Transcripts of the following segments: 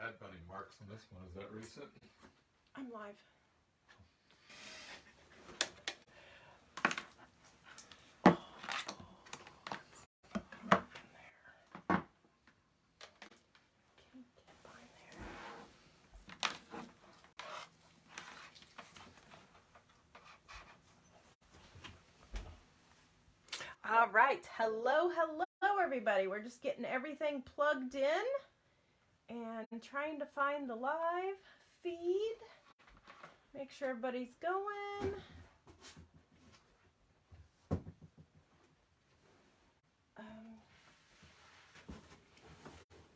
add bunny marks on this one. Is that recent? I'm live. All right, hello everybody. We're just getting everything plugged in and trying to find the live feed. Make sure everybody's going.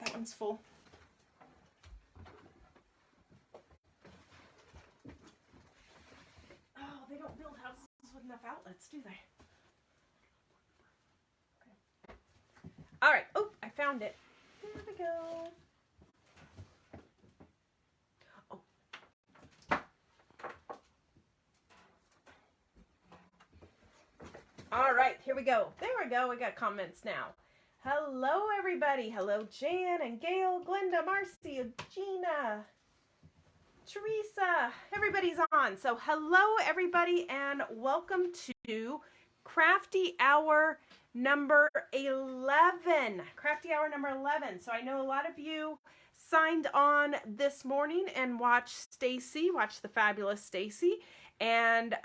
That one's full. Oh, they don't build houses with enough outlets, do they? All right. Oh, I found it. There we go. Oh. All right, here we go. There we go. We got comments now. Hello, everybody. Hello, Jan and Gail, Glenda, Marcy, Gina, Teresa. Everybody's on. So hello, everybody, and welcome to Crafty Hour number 11. Crafty Hour number 11. So I know a lot of you signed on this morning and watched the fabulous Stacy, and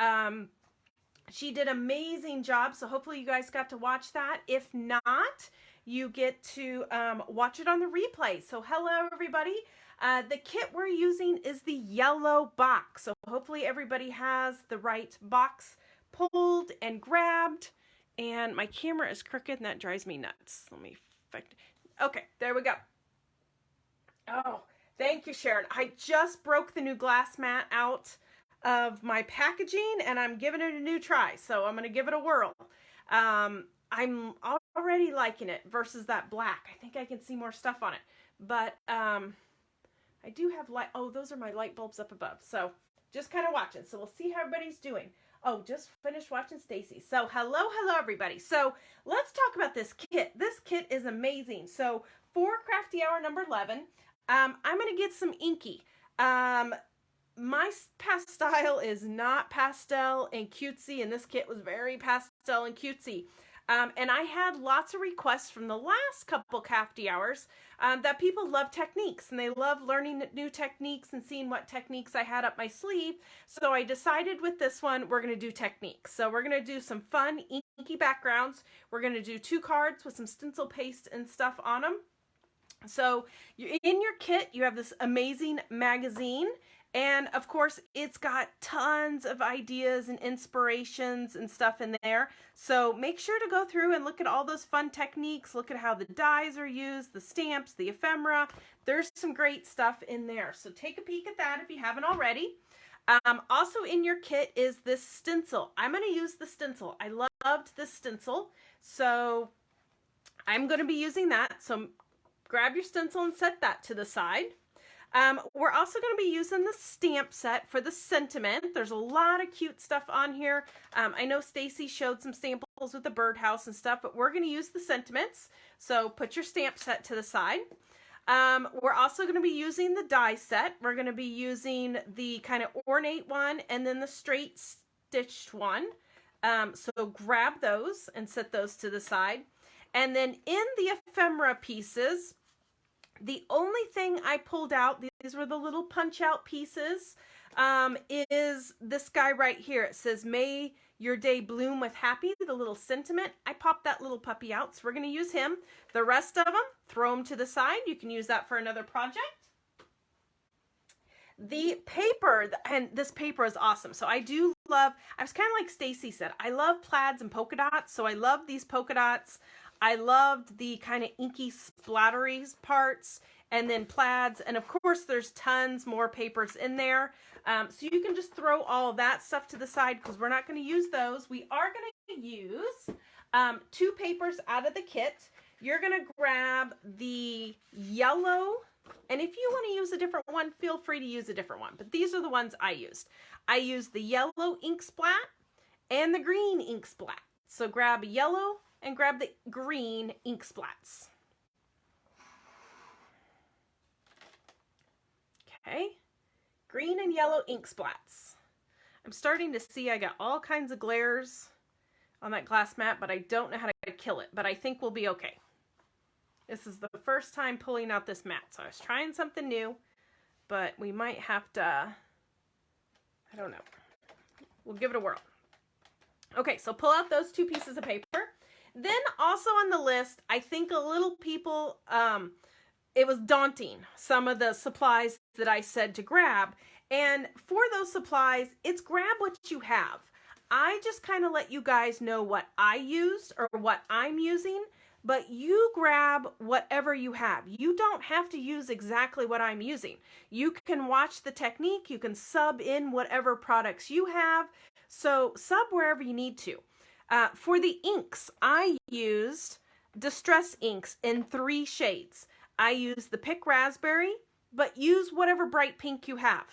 she did an amazing job. So hopefully you guys got to watch that. If not, you get to watch it on the replay. So hello, everybody. The kit we're using is the yellow box. So hopefully everybody has the right box pulled and grabbed. And my camera is crooked and that drives me nuts. Let me affect it. Okay, there we go. Oh, thank you, Sharon. I just broke the new glass mat out of my packaging and I'm giving it a new try. So I'm going to give it a whirl. I'm already liking it versus that black. I think I can see more stuff on it. But I do have light. Oh, those are my light bulbs up above. So just kind of watching. So we'll see how everybody's doing. Oh, just finished watching Stacy. So hello everybody. So let's talk about this kit. This kit is amazing. So for Crafty Hour number 11, I'm going to get some inky. My pastel is not pastel and cutesy, and this kit was very pastel and cutesy. And I had lots of requests from the last couple Crafty Hours that people love techniques, and they love learning new techniques and seeing what techniques I had up my sleeve. So I decided with this one, we're going to do techniques. So we're going to do some fun inky backgrounds. We're going to do 2 cards with some stencil paste and stuff on them. So in your kit, you have this amazing magazine. And of course, it's got tons of ideas and inspirations and stuff in there. So make sure to go through and look at all those fun techniques. Look at how the dies are used, the stamps, the ephemera. There's some great stuff in there. So take a peek at that if you haven't already. Also in your kit is this stencil. I'm going to use the stencil. I loved this stencil. So I'm going to be using that. So grab your stencil and set that to the side. We're also going to be using the stamp set for the sentiment. There's a lot of cute stuff on here. I know Stacy showed some samples with the birdhouse and stuff, but we're going to use the sentiments. So put your stamp set to the side. We're also going to be using the die set. We're going to be using the kind of ornate one and then the straight stitched one. So grab those and set those to the side. And then in the ephemera pieces, the only thing I pulled out, these were the little punch out pieces, is this guy right here. It says, "May your day bloom with happy," the little sentiment. I popped that little puppy out, so we're going to use him. The rest of them, throw them to the side. You can use that for another project. The paper, and this paper is awesome. So I do love, I was kind of like Stacy said, I love plaids and polka dots. So I love these polka dots. I loved the kind of inky splattery parts and then plaids. And of course, there's tons more papers in there. So you can just throw all of that stuff to the side because we're not going to use those. We are going to use 2 papers out of the kit. You're going to grab the yellow. And if you want to use a different one, feel free to use a different one. But these are the ones I used. I used the yellow ink splat and the green ink splat. So grab a yellow and grab the green ink splats. Okay, green and yellow ink splats. I'm starting to see I got all kinds of glares on that glass mat, but I don't know how to kill it, but I think we'll be okay. This is the first time pulling out this mat, so I was trying something new, but we might have to, I don't know. We'll give it a whirl. Okay, so pull out those 2 pieces of paper. Then also on the list, I think a little people, it was daunting, some of the supplies that I said to grab. And for those supplies, it's grab what you have. I just kind of let you guys know what I used or what I'm using, but you grab whatever you have. You don't have to use exactly what I'm using. You can watch the technique, you can sub in whatever products you have, so sub wherever you need to. For the inks, I used Distress inks in 3 shades. I used the Pick Raspberry, but use whatever bright pink you have.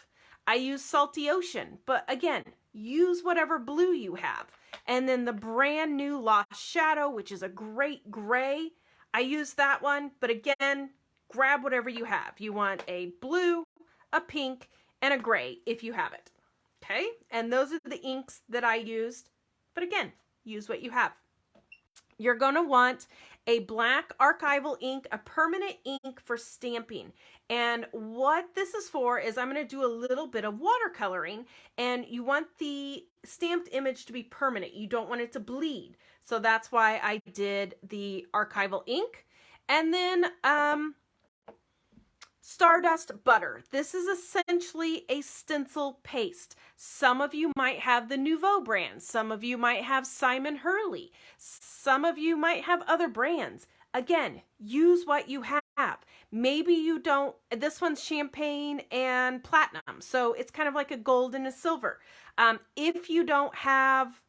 I used Salty Ocean, but again, use whatever blue you have. And then the brand new Lost Shadow, which is a great gray. I used that one, but again, grab whatever you have. You want a blue, a pink, and a gray if you have it. Okay, and those are the inks that I used, but again, use what you have. You're going to want a black archival ink, a permanent ink for stamping. And what this is for is I'm going to do a little bit of watercoloring, and you want the stamped image to be permanent. You don't want it to bleed. So that's why I did the archival ink. And then Stardust butter. This is essentially a stencil paste. Some of you might have the Nouveau brand. Some of you might have Simon Hurley. Some of you might have other brands. Again, use what you have. Maybe you don't, this one's champagne and platinum, so it's kind of like a gold and a silver. If you don't have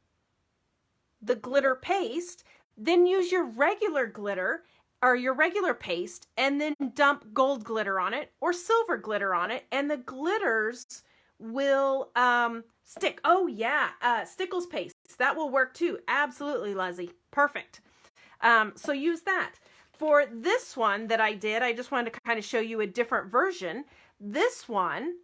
the glitter paste, then use your regular glitter or your regular paste and then dump gold glitter on it or silver glitter on it, and the glitters will stick. Oh yeah, Stickles paste, that will work too. Absolutely, Leslie, perfect. So use that. For this one that I did, I just wanted to kind of show you a different version. This one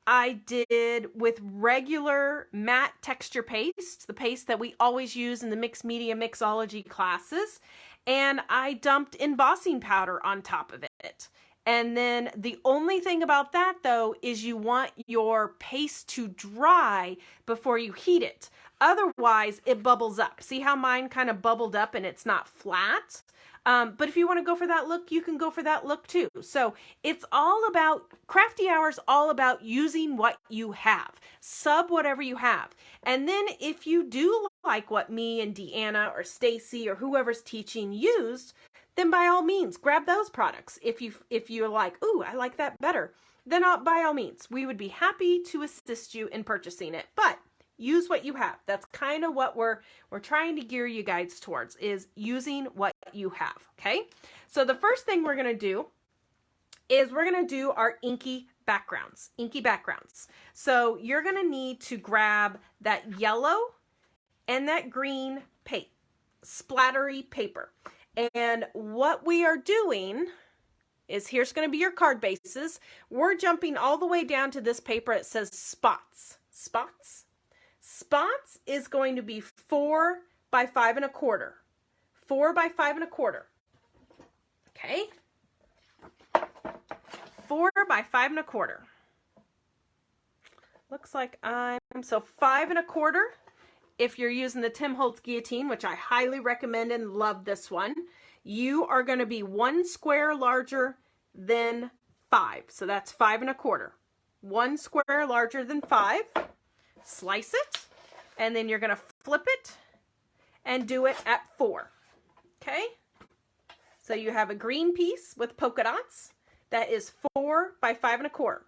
I did with regular matte texture paste, the paste that we always use in the mixed media mixology classes, and I dumped embossing powder on top of it. And then the only thing about that though is you want your paste to dry before you heat it. Otherwise it bubbles up. See how mine kind of bubbled up and it's not flat? But if you want to go for that look, you can go for that look too. So it's all about, Crafty Hour's all about using what you have. Sub whatever you have. And then if you do like what me and Deanna or Stacy or whoever's teaching used, then by all means, grab those products. If you're like, ooh, I like that better, then by all means, we would be happy to assist you in purchasing it. But use what you have. That's kind of what we're trying to gear you guys towards, is using what you have, okay? So the first thing we're going to do is we're going to do our inky backgrounds. So you're going to need to grab that yellow and that green splattery paper. And what we are doing is, here's going to be your card bases. We're jumping all the way down to this paper. It says spots. Spots is going to be 4 by 5 1/4. 4 by 5 1/4. Okay? 4 by 5 1/4. Looks like so 5 1/4. If you're using the Tim Holtz guillotine, which I highly recommend and love this one, you are going to be 1 square larger than 5. So that's 5 1/4. 1 square larger than 5. Slice it, and then you're going to flip it and do it at 4. Okay? So you have a green piece with polka dots that is 4 by 5 1/4.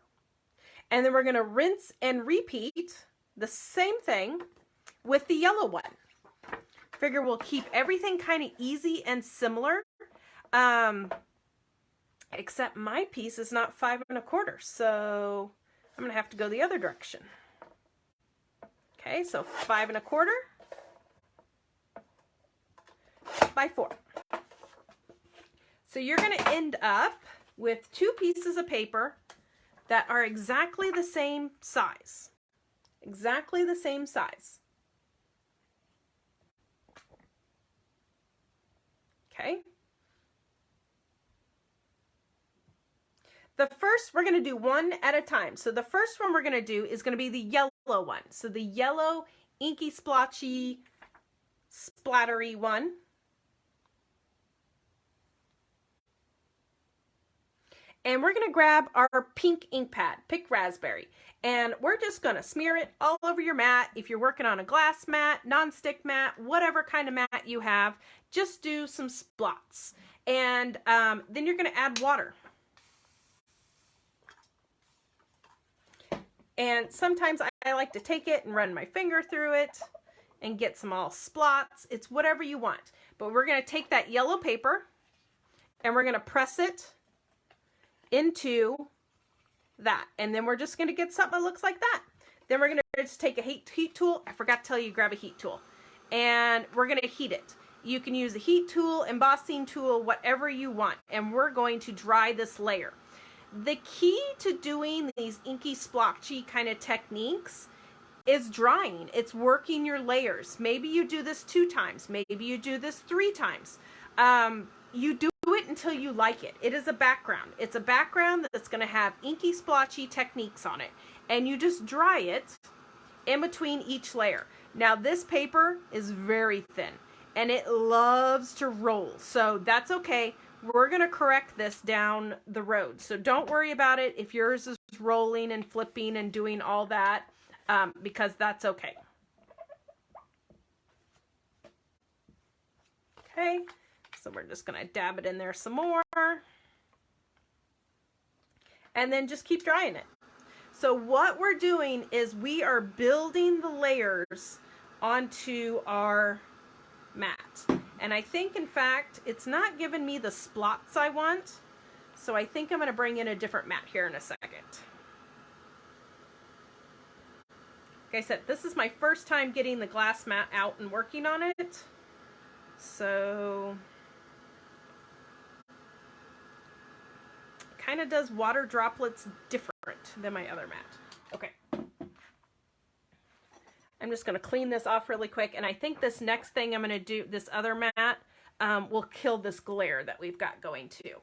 And then we're going to rinse and repeat the same thing with the yellow one. Figure we'll keep everything kind of easy and similar, except my piece is not 5 1/4, so I'm going to have to go the other direction. Okay, so 5 1/4 by 4. So you're going to end up with 2 pieces of paper that are exactly the same size. Exactly the same size. Okay. The first, we're going to do one at a time. So the first one we're going to do is going to be the yellow one. So the yellow, inky, splotchy, splattery one. And we're going to grab our pink ink pad, pick raspberry. And we're just going to smear it all over your mat. If you're working on a glass mat, non-stick mat, whatever kind of mat you have, just do some splots. And then you're going to add water. And sometimes I like to take it and run my finger through it and get some all splots. It's whatever you want. But we're going to take that yellow paper and we're going to press it into that. And then we're just going to get something that looks like that. Then we're going to just take a heat tool. I forgot to tell you, grab a heat tool. And we're going to heat it. You can use a heat tool, embossing tool, whatever you want. And we're going to dry this layer. The key to doing these inky splotchy kind of techniques is drying. It's working your layers. Maybe you do this 2 times. Maybe you do this 3 times. You do it until you like it. It is a background. It's a background that's going to have inky splotchy techniques on it. And you just dry it in between each layer. Now this paper is very thin and it loves to roll. So that's okay. We're going to correct this down the road. So don't worry about it if yours is rolling and flipping and doing all that, because that's okay. Okay, so we're just going to dab it in there some more. And then just keep drying it. So what we're doing is we are building the layers onto our mat. And I think, in fact, it's not giving me the splots I want. So I think I'm going to bring in a different mat here in a second. Like I said, this is my first time getting the glass mat out and working on it. So it kind of does water droplets different than my other mat. Okay. I'm just going to clean this off really quick. And I think this next thing I'm going to do, this other mat, will kill this glare that we've got going too.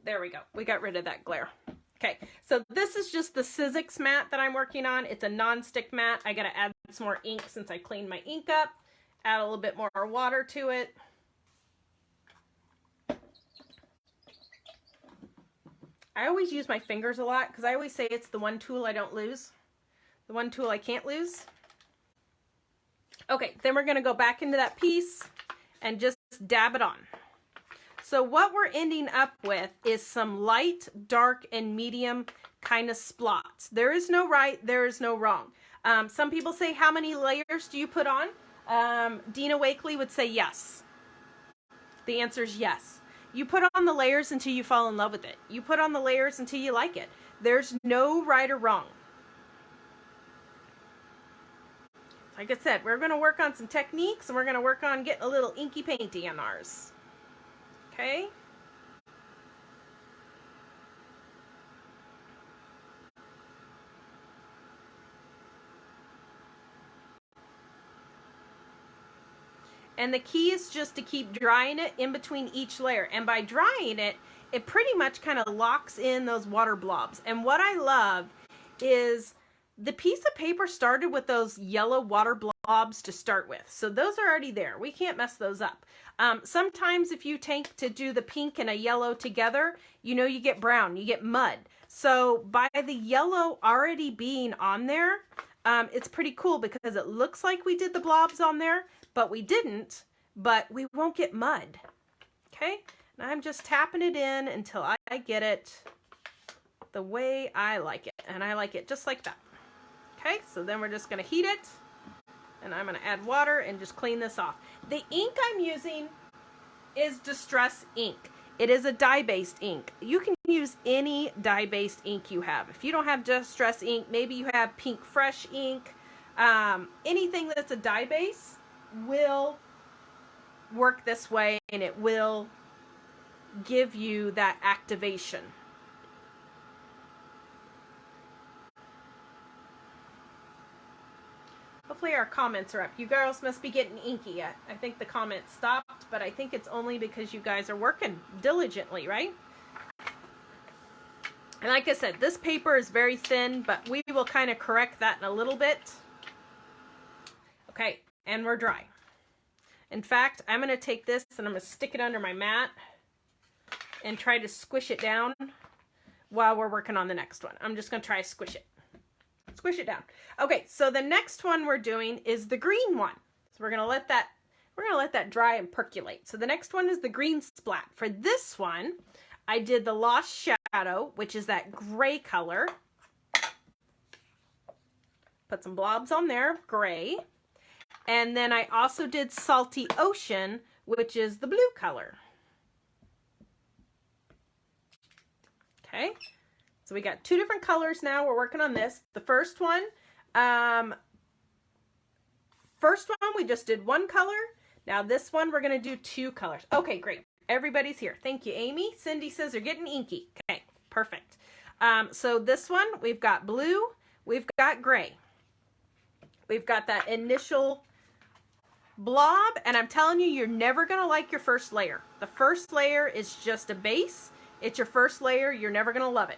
There we go. We got rid of that glare. Okay, so this is just the Sizzix mat that I'm working on. It's a non-stick mat. I gotta add some more ink since I cleaned my ink up. Add a little bit more water to it. I always use my fingers a lot because I always say it's the one tool I don't lose. The one tool I can't lose. Okay, then we're gonna go back into that piece and just dab it on. So what we're ending up with is some light, dark, and medium kind of splots. There is no right, there is no wrong. Some people say, how many layers do you put on? Dina Wakely would say yes. The answer is yes. You put on the layers until you fall in love with it. You put on the layers until you like it. There's no right or wrong. Like I said, we're going to work on some techniques and we're going to work on getting a little inky painty on ours. Okay. And the key is just to keep drying it in between each layer. And by drying it, it pretty much kind of locks in those water blobs. And what I love is the piece of paper started with those yellow water blobs to start with. So those are already there. We can't mess those up. Sometimes if you take to do the pink and a yellow together, you know, you get brown, you get mud. So by the yellow already being on there, it's pretty cool because it looks like we did the blobs on there, but we didn't, but we won't get mud. Okay, and I'm just tapping it in until I get it the way I like it. And I like it just like that. Okay, so then we're just going to heat it. And I'm going to add water and just clean this off. The ink I'm using is Distress ink. It is a dye-based ink. You can use any dye-based ink you have. If you don't have Distress ink, maybe you have Pink Fresh ink. Anything that's a dye base will work this way, and it will give you that activation. Hopefully our comments are up. You girls must be getting inky. I think the comments stopped, but I think it's only because you guys are working diligently, right? And like I said, this paper is very thin, but we will kind of correct that in a little bit. Okay, and we're dry. In fact, I'm going to take this and I'm going to stick it under my mat and try to squish it down while we're working on the next one. I'm just going to try to squish it. Squish it down. Okay, so the next one we're doing is the green one. So we're going to let that dry and percolate. So the next one is the green splat. For this one, I did the Lost Shadow, which is that gray color. Put some blobs on there of gray. And then I also did Salty Ocean, which is the blue color. Okay, so we got two different colors now. We're working on this. The first one we just did one color. Now this one, we're going to do two colors. Okay, great. Everybody's here. Thank you, Amy. Cindy says they're getting inky. Okay, perfect. So this one, we've got blue, we've got gray. We've got that initial blob, and I'm telling you, you're never going to like your first layer. The first layer is just a base. It's your first layer. You're never going to love it.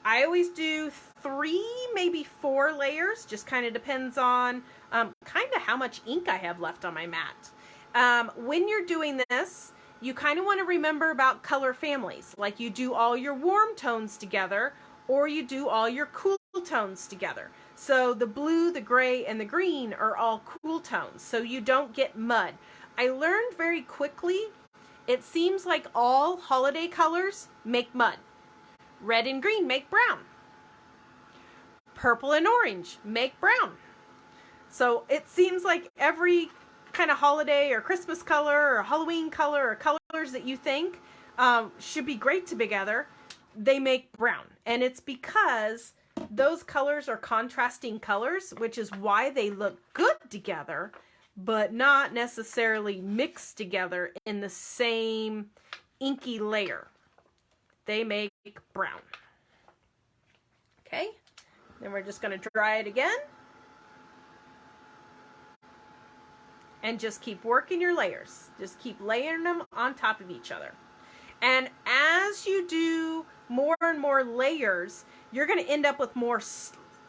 I always do 3, maybe 4 layers. Just kind of depends on kind of how much ink I have left on my mat. When you're doing this, you kind of want to remember about color families. Like you do all your warm tones together, or you do all your cool tones together. So the blue, the gray, and the green are all cool tones, so you don't get mud. I learned very quickly, it seems like all holiday colors make mud. Red and green make brown. Purple and orange make brown. So it seems like every kind of holiday or Christmas color or Halloween color or colors that you think should be great together, they make brown. And it's because those colors are contrasting colors, which is why they look good together, but not necessarily mixed together in the same inky layer. They make brown. Okay, then we're just going to dry it again. And just keep working your layers. Just keep layering them on top of each other. And as you do more and more layers, you're going to end up with more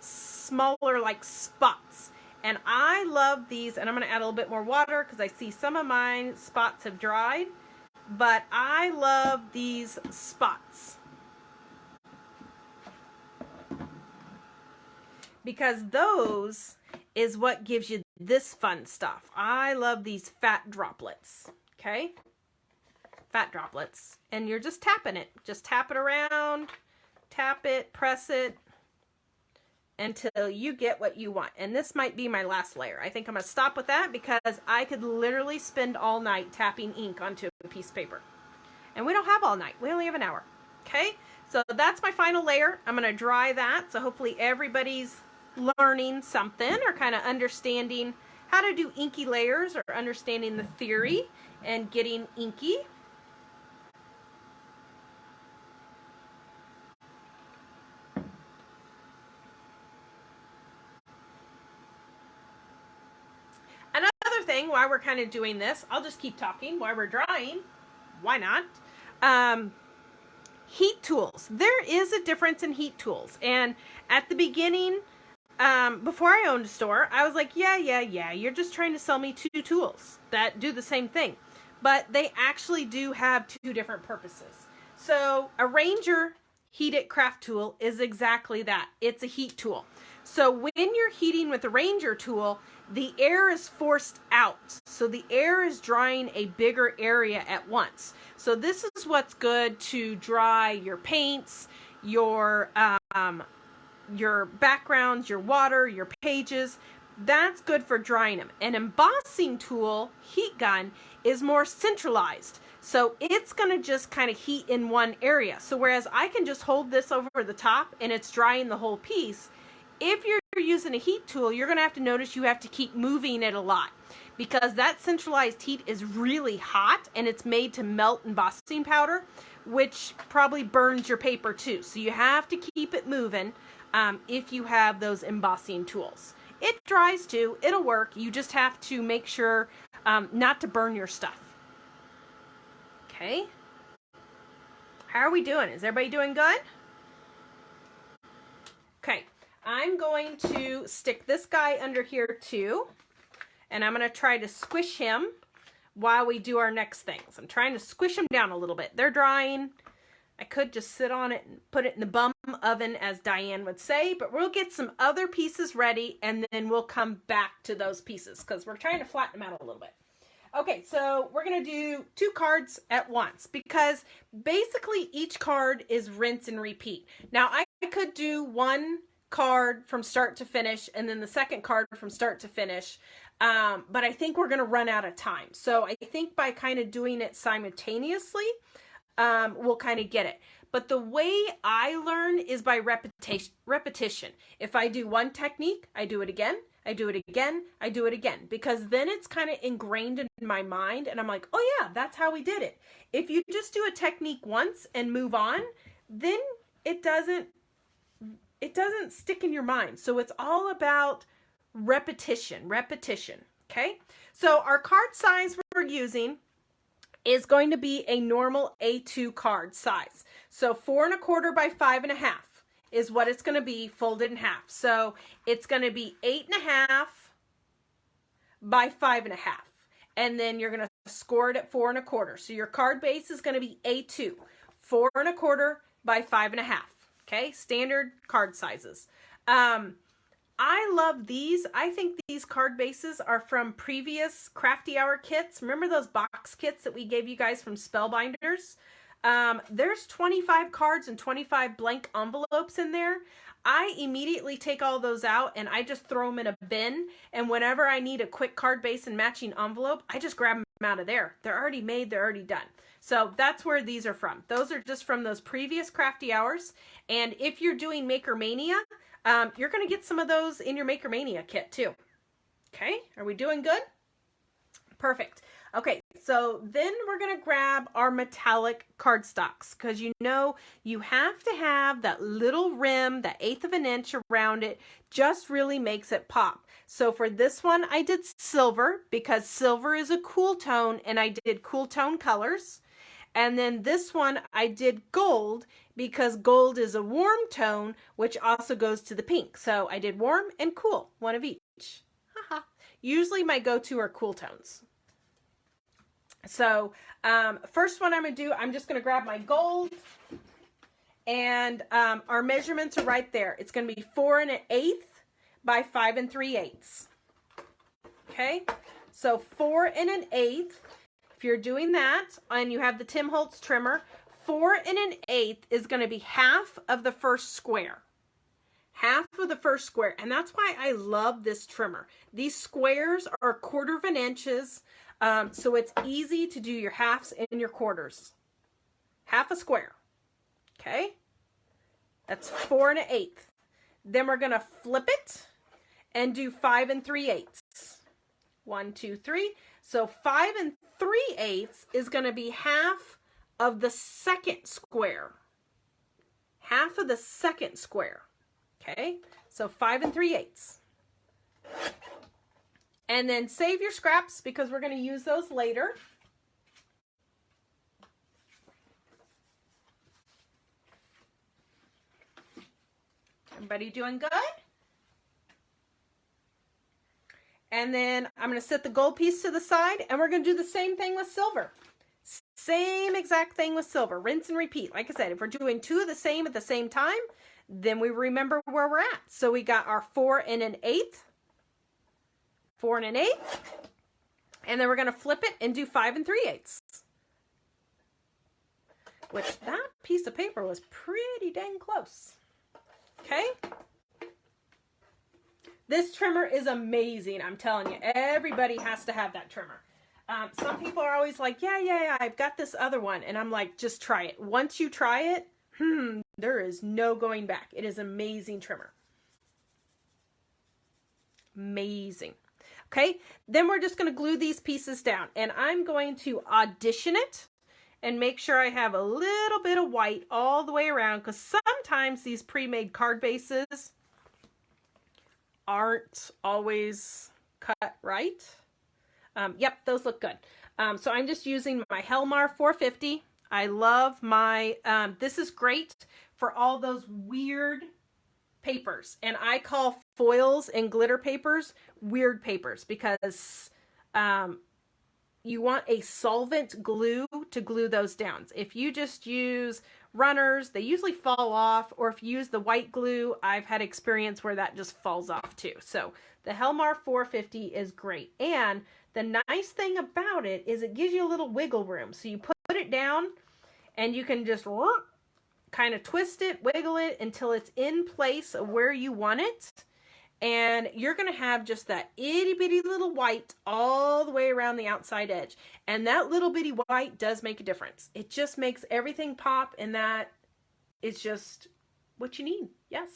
smaller like spots. And I love these, and I'm going to add a little bit more water because I see some of my spots have dried. But I love these spots because those is what gives you this fun stuff. I love these fat droplets, okay? Fat droplets. And you're just tapping it. Just tap it around, tap it, press it until you get what you want. And this might be my last layer. I think I'm going to stop with that because I could literally spend all night tapping ink onto a piece of paper. And we don't have all night. We only have an hour. Okay? So that's my final layer. I'm going to dry that. So hopefully everybody's learning something or kind of understanding how to do inky layers or understanding the theory and getting inky. Another thing, while we're kind of doing this, I'll just keep talking while we're drying. Why not? Heat tools. There is a difference in heat tools. And at the beginning, before I owned a store, I was like, yeah, you're just trying to sell me 2 tools that do the same thing. But they actually do have 2 different purposes. So a Ranger heated craft tool is exactly that. It's a heat tool. So when you're heating with a Ranger tool, the air is forced out. So the air is drying a bigger area at once. So this is what's good to dry your paints, your backgrounds, your water, your pages. That's good for drying them. An embossing tool, heat gun, is more centralized. So it's going to just kind of heat in one area. So whereas I can just hold this over the top and it's drying the whole piece, if you're using a heat tool, you're going to have to notice you have to keep moving it a lot, because that centralized heat is really hot and it's made to melt embossing powder, which probably burns your paper too. So you have to keep it moving if you have those embossing tools. It dries too, it'll work. You just have to make sure not to burn your stuff. Okay. How are we doing? Is everybody doing good? Okay. I'm going to stick this guy under here too, and I'm going to try to squish him while we do our next things. I'm trying to squish them down a little bit. They're drying. I could just sit on it and put it in the bum oven, as Diane would say, but we'll get some other pieces ready and then we'll come back to those pieces because we're trying to flatten them out a little bit. Okay, so we're going to do 2 cards at once because basically each card is rinse and repeat. Now I could do 1 card from start to finish and then the second card from start to finish, but I think we're going to run out of time. So I think by kind of doing it simultaneously, we'll kind of get it. But the way I learn is by repetition. If I do one technique, I do it again, I do it again, I do it again, because then it's kind of ingrained in my mind and I'm like, oh yeah, that's how we did it. If you just do a technique once and move on, then it doesn't stick in your mind. So it's all about repetition, okay? So our card size we're using is going to be a normal A2 card size. So 4 1/4 by 5 1/2 is what it's going to be folded in half. So it's going to be 8 1/2 by 5 1/2. And then you're going to score it at 4 1/4. So your card base is going to be A2, 4 1/4 by 5 1/2. Okay, standard card sizes. I love these. I think these card bases are from previous Crafty Hour kits. Remember those box kits that we gave you guys from Spellbinders? There's 25 cards and 25 blank envelopes in there. I immediately take all those out and I just throw them in a bin. And whenever I need a quick card base and matching envelope, I just grab them out of there. They're already made. They're already done. So that's where these are from. Those are just from those previous Crafty Hours. And if you're doing Maker Mania, you're going to get some of those in your Maker Mania kit too. Okay, are we doing good? Perfect. Okay, so then we're going to grab our metallic cardstocks because you know you have to have that little rim, that 1/8 of an inch around it, just really makes it pop. So for this one, I did silver because silver is a cool tone and I did cool tone colors. And then this one, I did gold because gold is a warm tone, which also goes to the pink. So I did warm and cool, one of each. Usually my go-to are cool tones. So first one I'm going to do, I'm just going to grab my gold. And our measurements are right there. It's going to be 4 1/8 by 5 3/8. Okay, so 4 1/8. If you're doing that and you have the Tim Holtz trimmer, 4 1/8 is going to be half of the first square. Half of the first square. And that's why I love this trimmer. These squares are 1/4 of an inches, so it's easy to do your halves and your quarters. Half a square. Okay? That's 4 1/8. Then we're going to flip it and do 5 3/8. 1, 2, 3. So 5 3/8 is going to be half of the second square. Half of the second square. Okay, so 5 3/8. And then save your scraps because we're going to use those later. Everybody doing good? And then I'm going to set the gold piece to the side and we're going to do the same thing with silver. Same exact thing with silver. Rinse and repeat. Like I said, if we're doing 2 of the same at the same time, then we remember where we're at. So we got our 4 1/8. 4 1/8. And then we're going to flip it and do 5 3/8. Which that piece of paper was pretty dang close. Okay. This trimmer is amazing. I'm telling you, everybody has to have that trimmer. Some people are always like, yeah, I've got this other one. And I'm like, just try it. Once you try it, there is no going back. It is an amazing trimmer. Amazing. Okay, then we're just going to glue these pieces down. And I'm going to audition it and make sure I have a little bit of white all the way around, because sometimes these pre-made card bases aren't always cut right. Yep, those look good. So I'm just using my Helmar 450. I love my, this is great for all those weird papers. And I call foils and glitter papers weird papers, because you want a solvent glue to glue those down. If you just use runners, they usually fall off, or if you use the white glue, I've had experience where that just falls off too. So the Helmar 450 is great. And the nice thing about it is it gives you a little wiggle room. So you put it down and you can just kind of twist it, wiggle it until it's in place of where you want it. And you're going to have just that itty bitty little white all the way around the outside edge. And that little bitty white does make a difference. It just makes everything pop, and that is just what you need. Yes.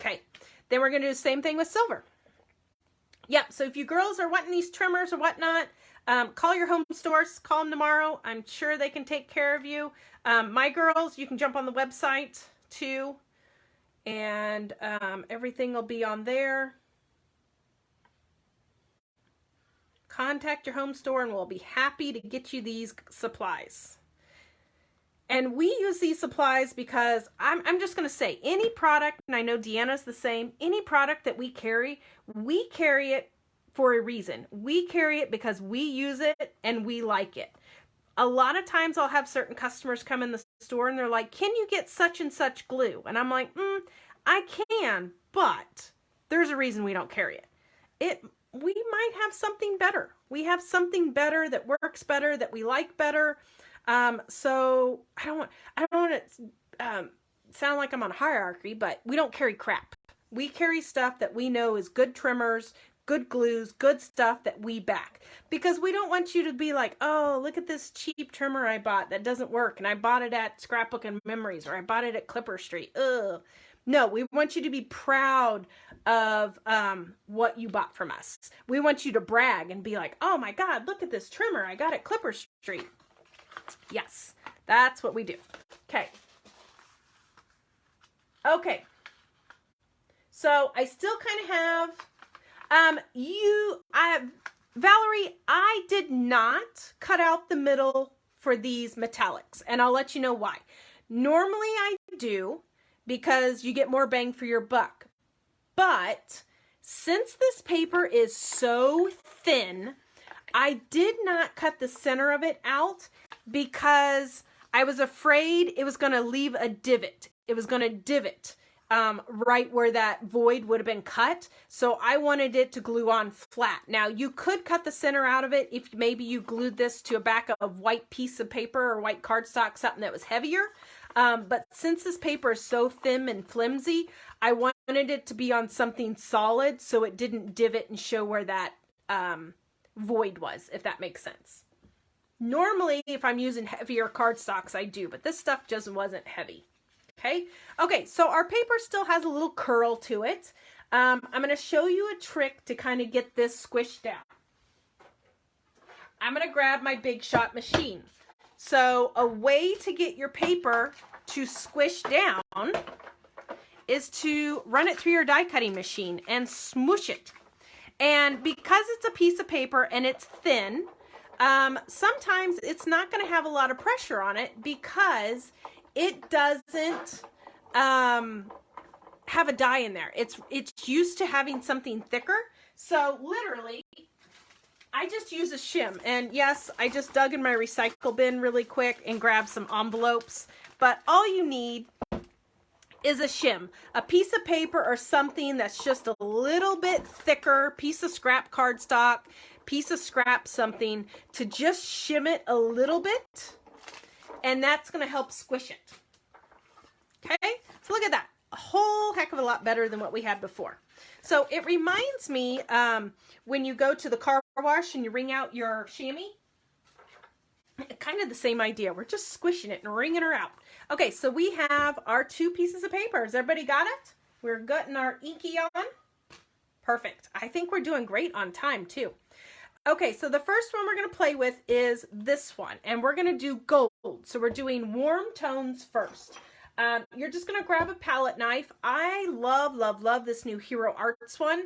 Okay, then we're going to do the same thing with silver. Yep, so if you girls are wanting these trimmers or whatnot, call your home stores, call them tomorrow. I'm sure they can take care of you. My girls, you can jump on the website too, and everything will be on there. Contact your home store and we'll be happy to get you these supplies. And we use these supplies because I'm just going to say, any product, and I know Deanna's the same, any product that we carry it for a reason. We carry it because we use it and we like it. A lot of times I'll have certain customers come in the store and they're like, can you get such and such glue? And I'm like, I can, but there's a reason we don't carry it. We might have something better. We have something better that works better, that we like better. So I don't want to sound like I'm on a hierarchy, but we don't carry crap. We carry stuff that we know is good trimmers, good glues, good stuff that we back. Because we don't want you to be like, oh, look at this cheap trimmer I bought that doesn't work, and I bought it at Scrapbook-N-Memories, or I bought it at Clipper Street. Ugh. No, we want you to be proud of what you bought from us. We want you to brag and be like, oh my God, look at this trimmer I got at Clipper Street. Yes, that's what we do. Okay. Okay. So I still kind of have, Valerie, I did not cut out the middle for these metallics, and I'll let you know why. Normally I do, because you get more bang for your buck. But since this paper is so thin, I did not cut the center of it out because I was afraid it was going to leave a divot. It was going to divot right where that void would have been cut. So I wanted it to glue on flat. Now you could cut the center out of it if maybe you glued this to a back of white piece of paper or white cardstock, something that was heavier. But since this paper is so thin and flimsy, I wanted it to be on something solid so it didn't divot and show where that void was, if that makes sense. Normally, if I'm using heavier cardstocks, I do, but this stuff just wasn't heavy. Okay, so our paper still has a little curl to it. I'm going to show you a trick to kind of get this squished down. I'm going to grab my Big Shot machine. So a way to get your paper to squish down is to run it through your die cutting machine and smoosh it. And because it's a piece of paper and it's thin, sometimes it's not going to have a lot of pressure on it because it doesn't have a die in there. It's used to having something thicker. So literally, I just use a shim. And yes, I just dug in my recycle bin really quick and grabbed some envelopes. But all you need is a shim, a piece of paper or something that's just a little bit thicker, piece of scrap cardstock, piece of scrap something, to just shim it a little bit, and that's going to help squish it. Okay, so look at that. a whole heck of a lot better than what we had before. So it reminds me when you go to the car wash and you wring out your chamois, kind of the same idea. We're just squishing it and wringing her out. Okay, so we have our 2 pieces of paper. Has everybody got it? We're getting our inky on. Perfect. I think we're doing great on time too. Okay, so the first one we're going to play with is this one, and we're going to do gold. So we're doing warm tones first. You're just going to grab a palette knife. I love, love, love this new Hero Arts one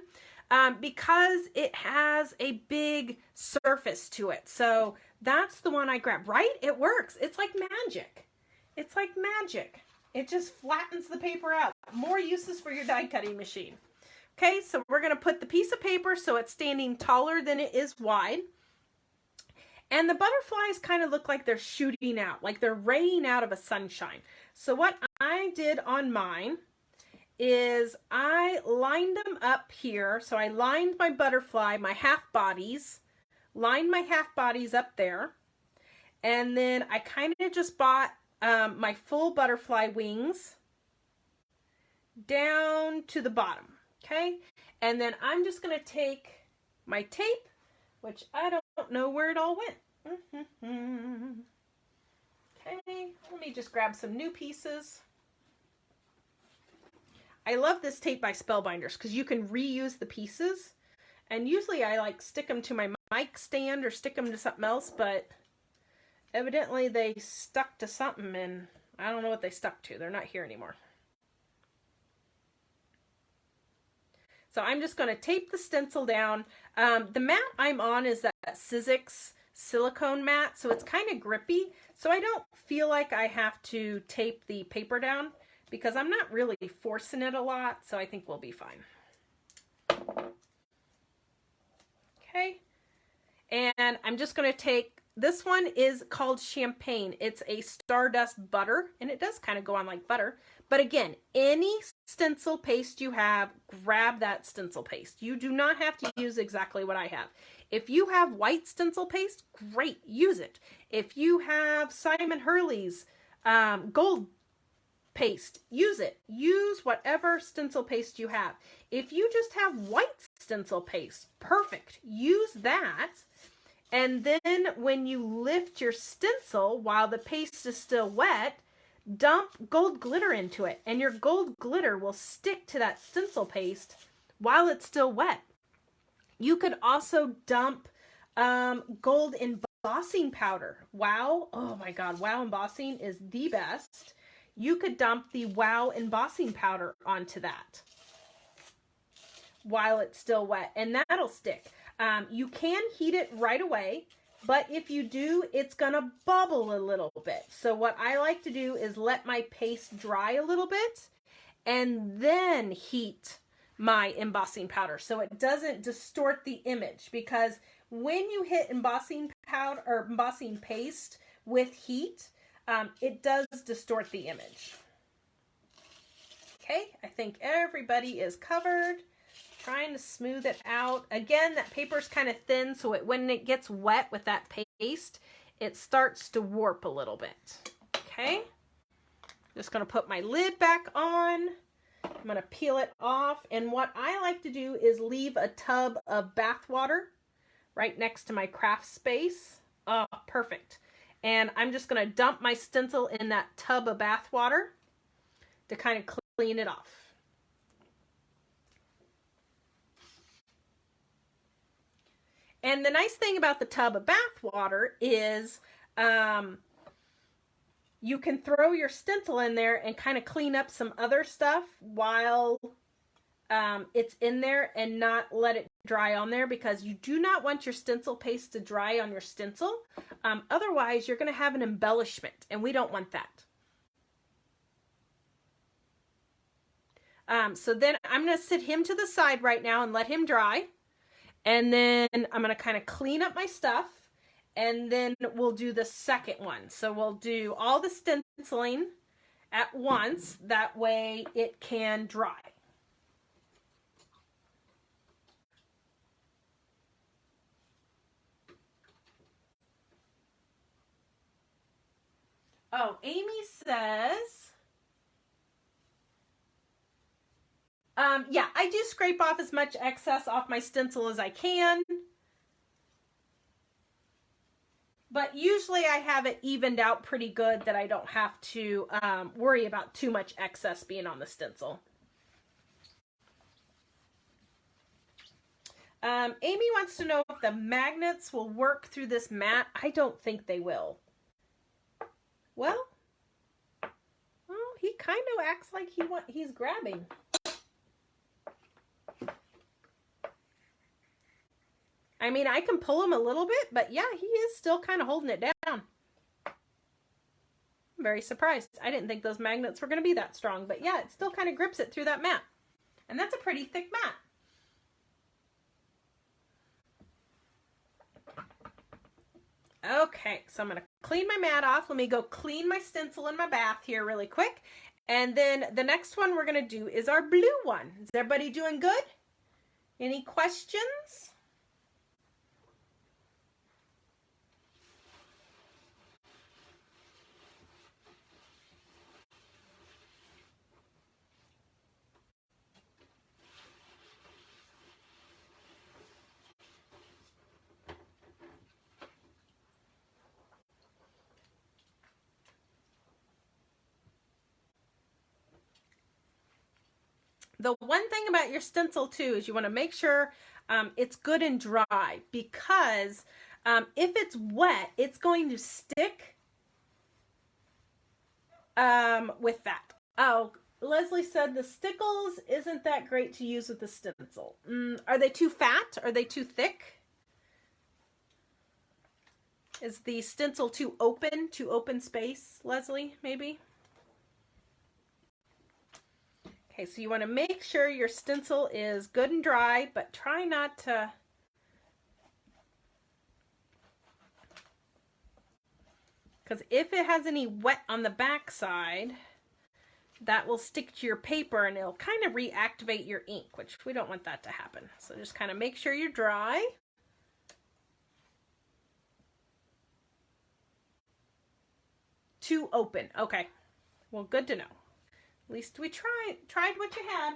because it has a big surface to it. So that's the one I grabbed, right? It works. It's like magic. It's like magic. It just flattens the paper out. More uses for your die cutting machine. Okay, so we're going to put the piece of paper so it's standing taller than it is wide. And the butterflies kind of look like they're shooting out, like they're raying out of a sunshine. So what I did on mine is I lined them up here. So I lined my butterfly, my half bodies, lined my half bodies up there. And then I kind of just bought my full butterfly wings down to the bottom. Okay, and then I'm just going to take my tape, which I don't know where it all went. Okay, let me just grab some new pieces. I love this tape by Spellbinders because you can reuse the pieces. And usually I like stick them to my mic stand or stick them to something else, but evidently they stuck to something and I don't know what they stuck to. They're not here anymore. So I'm just going to tape the stencil down. The mat I'm on is that Sizzix silicone mat, so it's kind of grippy. So I don't feel like I have to tape the paper down because I'm not really forcing it a lot, so I think we'll be fine. Okay, and I'm just going to take, this one is called Champagne. It's a Stardust Butter, and it does kind of go on like butter. But again, any stencil paste you have, grab that stencil paste. You do not have to use exactly what I have. If you have white stencil paste, great, use it. If you have Simon Hurley's gold paste, use it. Use whatever stencil paste you have. If you just have white stencil paste, perfect. Use that. And then when you lift your stencil while the paste is still wet, dump gold glitter into it, and your gold glitter will stick to that stencil paste while it's still wet. You could also dump gold embossing powder. Wow, oh my God, Wow Embossing is the best. You could dump the Wow embossing powder onto that while it's still wet, and that'll stick. You can heat it right away, but if you do, it's gonna bubble a little bit. So what I like to do is let my paste dry a little bit and then heat my embossing powder so it doesn't distort the image, because when you hit embossing powder or embossing paste with heat, it does distort the image. Okay, I think everybody is covered. Trying to smooth it out. Again, that paper's kind of thin, so when it gets wet with that paste, it starts to warp a little bit. Okay, just going to put my lid back on. I'm going to peel it off, and what I like to do is leave a tub of bath water right next to my craft space. Oh, perfect. And I'm just going to dump my stencil in that tub of bath water to kind of clean it off. And the nice thing about the tub of bath water is you can throw your stencil in there and kind of clean up some other stuff while it's in there and not let it dry on there, because you do not want your stencil paste to dry on your stencil. Otherwise, you're going to have an embellishment, and we don't want that. So then I'm going to sit him to the side right now and let him dry. And then I'm going to kind of clean up my stuff, and then we'll do the second one. So we'll do all the stenciling at once. That way it can dry. Oh, Amy says, Yeah, I do scrape off as much excess off my stencil as I can. But usually I have it evened out pretty good that I don't have to worry about too much excess being on the stencil. Amy wants to know if the magnets will work through this mat. I don't think they will. Well, he kind of acts like he's grabbing. I mean, I can pull him a little bit, but yeah, he is still kind of holding it down. I'm very surprised. I didn't think those magnets were going to be that strong, but yeah, it still kind of grips it through that mat. And that's a pretty thick mat. Okay, so I'm going to clean my mat off. Let me go clean my stencil in my bath here really quick. And then the next one we're going to do is our blue one. Is everybody doing good? Any questions? The one thing about your stencil too is you want to make sure it's good and dry, because if it's wet, it's going to stick with that. Oh, Leslie said the stickles isn't that great to use with the stencil. Are they too fat? Are they too thick? Is the stencil too open space, Leslie, maybe? Okay, so you want to make sure your stencil is good and dry, but try not to... Because if it has any wet on the back side, that will stick to your paper and it'll kind of reactivate your ink, which we don't want that to happen. So just kind of make sure you're dry. Too open. Okay. Well, good to know. At least we tried what you had.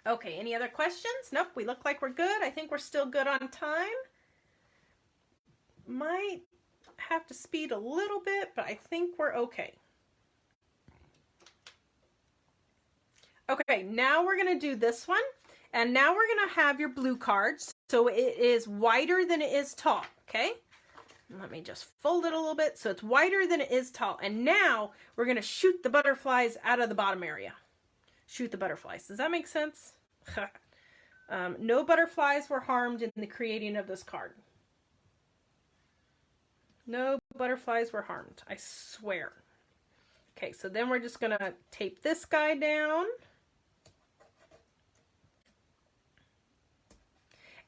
Okay, any other questions? Nope, we look like we're good. I think we're still good on time. Might have to speed a little bit, but I think we're okay. Okay, now we're going to do this one. And now we're going to have your blue cards. So it is wider than it is tall, okay? Let me just fold it a little bit so it's wider than it is tall. And now we're going to shoot the butterflies out of the bottom area. Shoot the butterflies. Does that make sense? No butterflies were harmed in the creating of this card. No butterflies were harmed, I swear. Okay, so then we're just going to tape this guy down.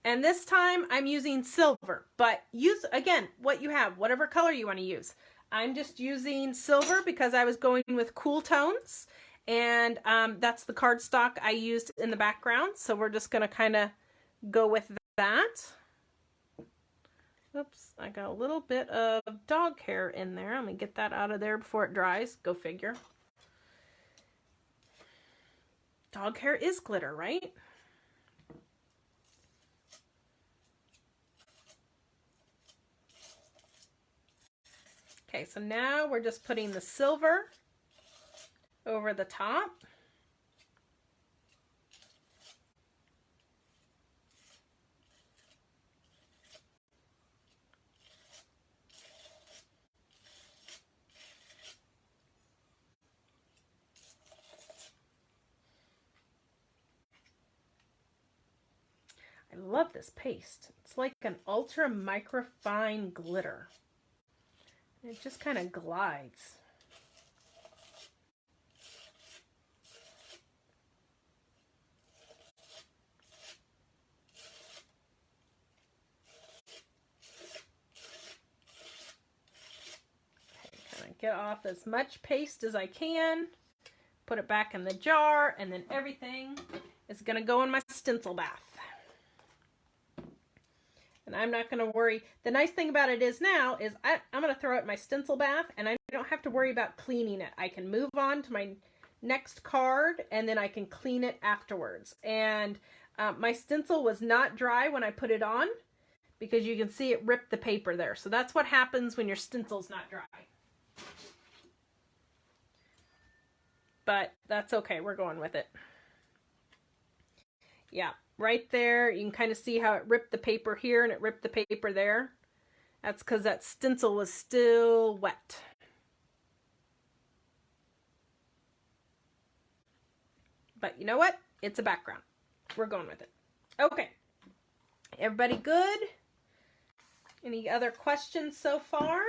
And this time I'm using silver, but use, again, what you have, whatever color you want to use. I'm just using silver because I was going with cool tones, and that's the cardstock I used in the background. So we're just going to kind of go with that. Oops, I got a little bit of dog hair in there. Let me get that out of there before it dries. Go figure. Dog hair is glitter, right? Okay, so now we're just putting the silver over the top. I love this paste. It's like an ultra microfine glitter. It just kind of glides. Okay, kind of get off as much paste as I can. Put it back in the jar, and then everything is going to go in my stencil bath. And I'm not going to worry. The nice thing about it is now is I'm going to throw it in my stencil bath, and I don't have to worry about cleaning it. I can move on to my next card, and then I can clean it afterwards. And my stencil was not dry when I put it on, because you can see it ripped the paper there. So that's what happens when your stencil's not dry. But that's okay. We're going with it. Yeah, right there. You can kind of see how it ripped the paper here and it ripped the paper there. That's because that stencil was still wet. But you know what? It's a background. We're going with it. Okay. Everybody good? Any other questions so far?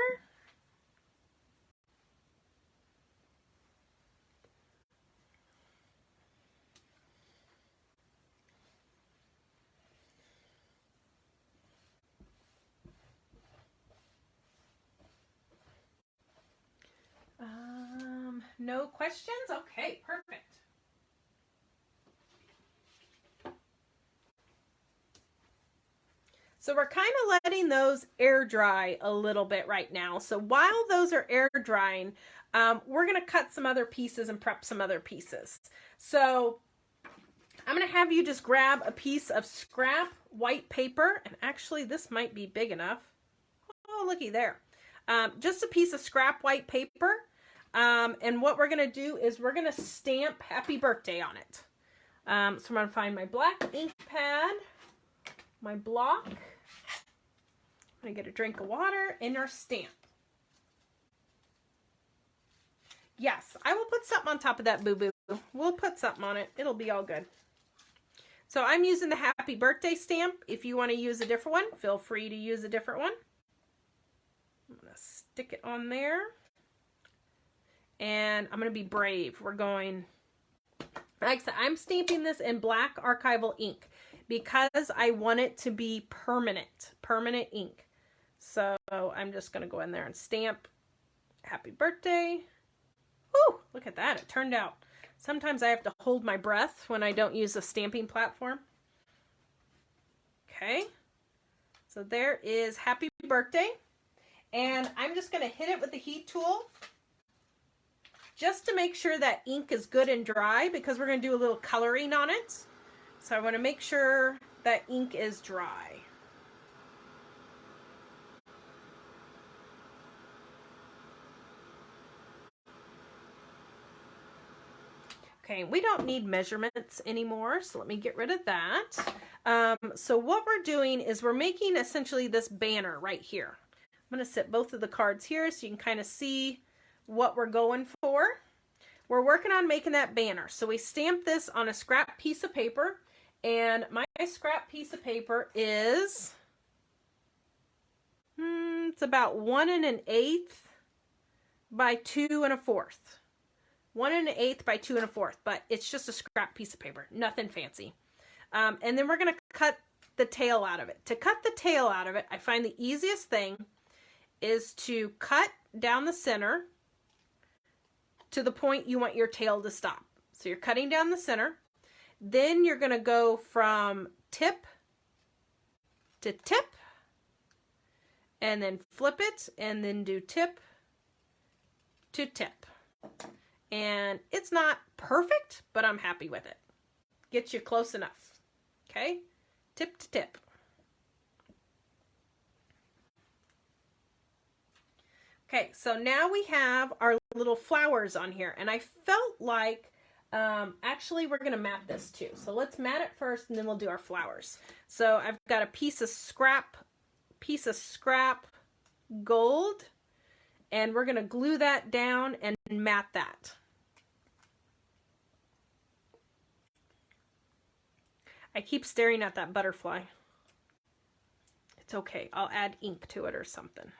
No questions? Okay, perfect. So we're kind of letting those air dry a little bit right now. So while those are air drying, we're going to cut some other pieces and prep some other pieces. So I'm going to have you just grab a piece of scrap white paper. And actually, this might be big enough. Oh, looky there. Just a piece of scrap white paper. And what we're going to do is we're going to stamp happy birthday on it. So I'm going to find my black ink pad, my block. I'm going to get a drink of water and our stamp. Yes, I will put something on top of that boo-boo. We'll put something on it. It'll be all good. So I'm using the happy birthday stamp. If you want to use a different one, feel free to use a different one. I'm going to stick it on there. And I'm going to be brave. We're going, like I said, I'm stamping this in black archival ink because I want it to be permanent ink. So I'm just going to go in there and stamp happy birthday. Woo, look at that. It turned out. Sometimes I have to hold my breath when I don't use a stamping platform. Okay. So there is happy birthday. And I'm just going to hit it with the heat tool just to make sure that ink is good and dry, because we're going to do a little coloring on it. So I want to make sure that ink is dry. Okay, we don't need measurements anymore, so let me get rid of that. So what we're doing is we're making essentially this banner right here. I'm going to set both of the cards here so you can kind of see what we're going for. We're working on making that banner. So we stamp this on a scrap piece of paper, and my scrap piece of paper is it's about 1 1/8 by 2 1/4. 1 1/8 by 2 1/4, but it's just a scrap piece of paper, nothing fancy. And then we're going to cut the tail out of it. To cut the tail out of it, I find the easiest thing is to cut down the center to the point you want your tail to stop. So you're cutting down the center. Then you're going to go from tip to tip, and then flip it, and then do tip to tip. And it's not perfect, but I'm happy with it. Gets you close enough. Okay? Tip to tip. Okay, so now we have our little flowers on here, and I felt like actually we're going to mat this too. So let's mat it first, and then we'll do our flowers. So I've got a piece of scrap gold, and we're going to glue that down and mat that. I keep staring at that butterfly. It's okay. I'll add ink to it or something.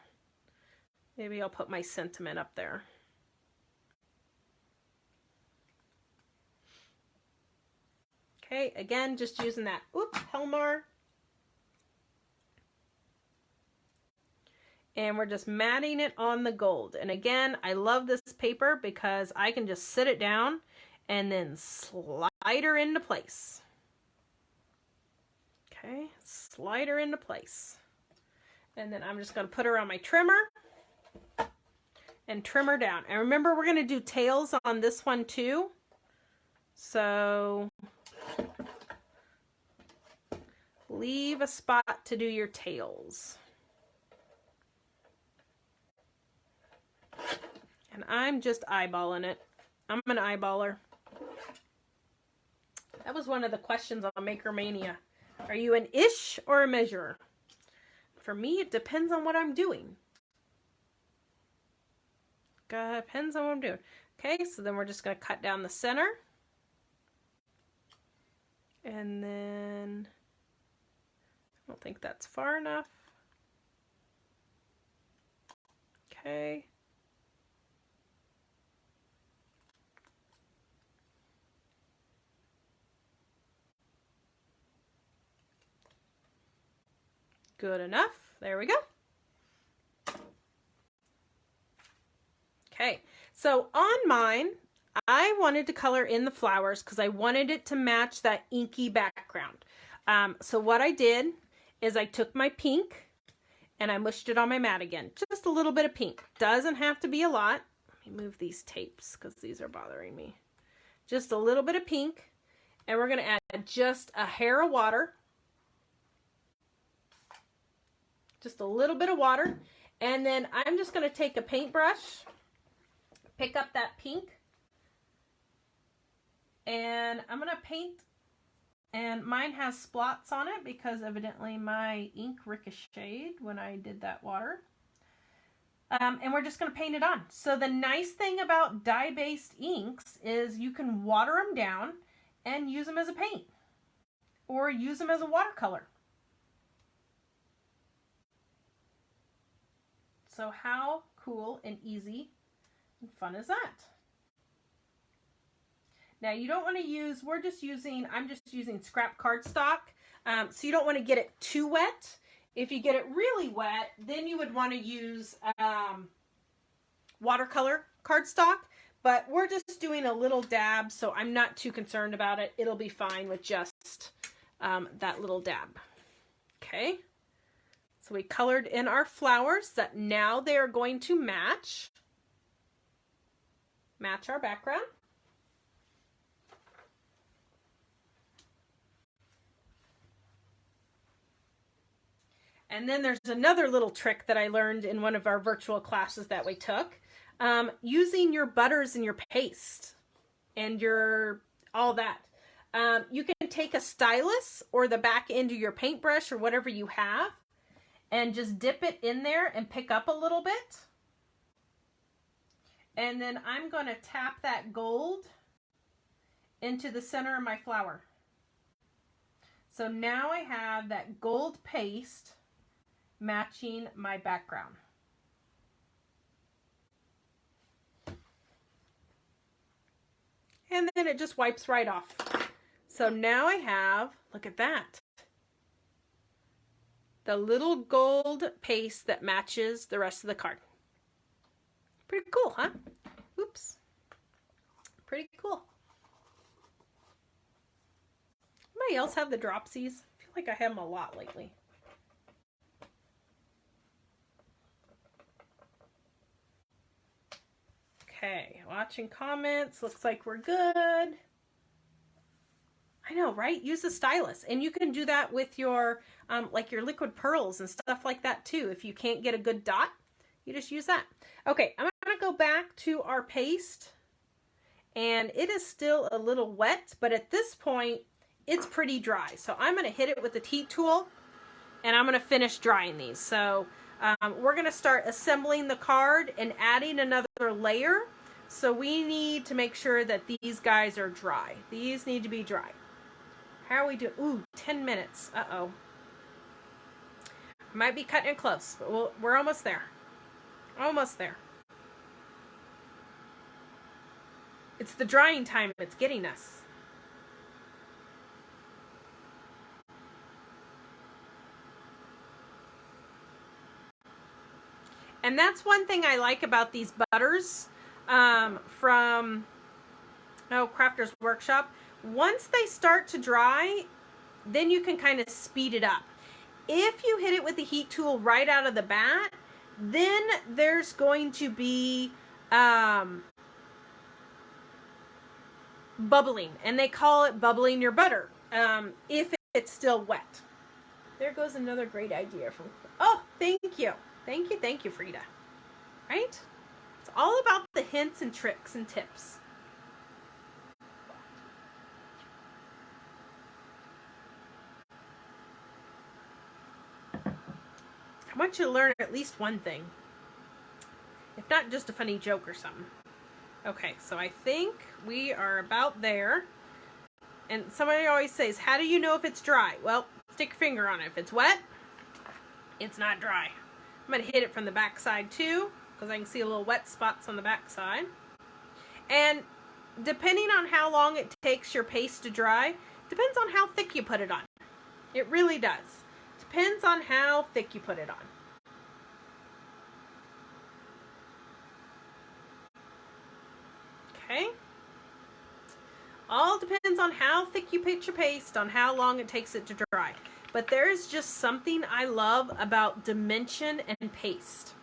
Maybe I'll put my sentiment up there. Okay, again, just using that, Helmar. And we're just matting it on the gold. And again, I love this paper because I can just sit it down and then slide her into place. Okay, slide her into place. And then I'm just going to put her on my trimmer and trim her down. And remember, we're going to do tails on this one too. So leave a spot to do your tails. And I'm just eyeballing it. I'm an eyeballer. That was one of the questions on Maker Mania. Are you an ish or a measurer? For me, it depends on what I'm doing. Depends on what I'm doing. Okay, so then we're just going to cut down the center. And then, I don't think that's far enough. Okay. Good enough. There we go. Okay, so on mine, I wanted to color in the flowers because I wanted it to match that inky background. So what I did is I took my pink and I mushed it on my mat again. Just a little bit of pink. Doesn't have to be a lot. Let me move these tapes because these are bothering me. Just a little bit of pink. And we're going to add just a hair of water. Just a little bit of water. And then I'm just going to take a paintbrush, pick up that pink, and I'm going to paint. And mine has splots on it because evidently my ink ricocheted when I did that water. And we're just going to paint it on. So the nice thing about dye-based inks is you can water them down and use them as a paint or use them as a watercolor. So how cool and easy and fun is that? Now you don't want to use, I'm just using scrap cardstock. So you don't want to get it too wet. If you get it really wet, then you would want to use watercolor cardstock. But we're just doing a little dab, so I'm not too concerned about it. It'll be fine with just that little dab. Okay. So we colored in our flowers that now they are going to match our background. And then there's another little trick that I learned in one of our virtual classes that we took. Using your butters and your paste and all that. You can take a stylus or the back end of your paintbrush or whatever you have and just dip it in there and pick up a little bit. And then I'm going to tap that gold into the center of my flower. So now I have that gold paste matching my background. And then it just wipes right off. So now I have, look at that, the little gold paste that matches the rest of the card. Pretty cool, huh? Oops. Pretty cool. Anybody else have the dropsies? I feel like I have them a lot lately. Okay, watching comments. Looks like we're good. I know, right? Use a stylus. And you can do that with your, like your liquid pearls and stuff like that too. If you can't get a good dot, you just use that. Okay, I'm going to go back to our paste. And it is still a little wet, but at this point, it's pretty dry. So I'm going to hit it with the heat tool, and I'm going to finish drying these. So we're going to start assembling the card and adding another layer. So we need to make sure that these guys are dry. These need to be dry. How are we doing? Ooh, 10 minutes. Uh-oh. Might be cutting it close, but we're almost there. Almost there. It's the drying time that's getting us. And that's one thing I like about these butters from Crafter's Workshop. Once they start to dry, then you can kind of speed it up. if you hit it with the heat tool right out of the bat, then there's going to be bubbling, and they call it bubbling your butter if it's still wet. There goes another great idea from, oh, thank you, Frida. Right? It's all about the hints and tricks and tips. I want you to learn at least one thing. If not just a funny joke or something. Okay, so I think we are about there. And somebody always says, how do you know if it's dry? Well, stick your finger on it. If it's wet, it's not dry. I'm going to hit it from the back side too, because I can see a little wet spots on the back side. And depending on how long it takes your paste to dry, depends on how thick you put it on. It really does. Depends on how thick you put it on. Okay? All depends on how thick you put your paste, on how long it takes it to dry. But there's just something I love about dimension and paste.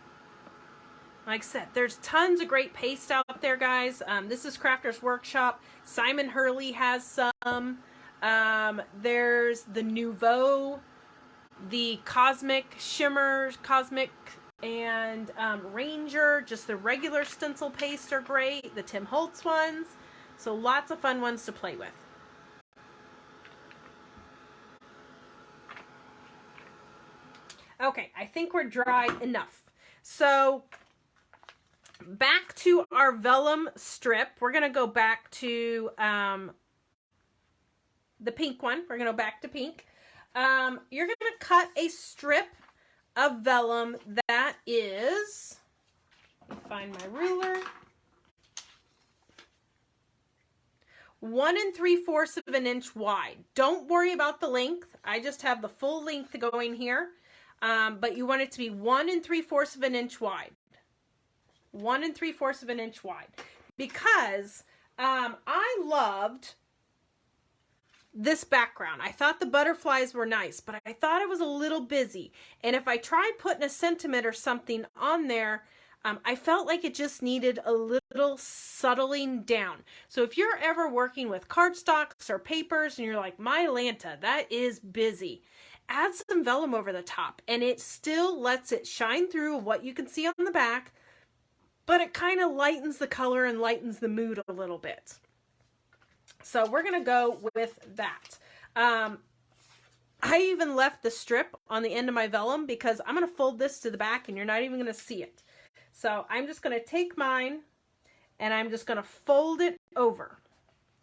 Like I said, there's tons of great paste out there, guys. This is Crafter's Workshop. Simon Hurley has some. There's the Nouveau, the Cosmic Shimmers, Cosmic and Ranger. Just the regular stencil paste are great. The Tim Holtz ones. So lots of fun ones to play with. Okay, I think we're dry enough. So back to our vellum strip. We're going to go back to the pink one. We're going to go back to pink. You're going to cut a strip of vellum that is, let me find my ruler, 1 3/4 of an inch wide. Don't worry about the length. I just have the full length going here. But you want it to be 1 3/4 of an inch wide. 1 3/4 of an inch wide. Because I loved this background. I thought the butterflies were nice, but I thought it was a little busy. And if I tried putting a sentiment or something on there, I felt like it just needed a little subtling down. So if you're ever working with cardstocks or papers and you're like, my Lanta, that is busy, add some vellum over the top and it still lets it shine through what you can see on the back, but it kind of lightens the color and lightens the mood a little bit. So we're going to go with that. I even left the strip on the end of my vellum because I'm going to fold this to the back and you're not even going to see it. So I'm just going to take mine and I'm just going to fold it over.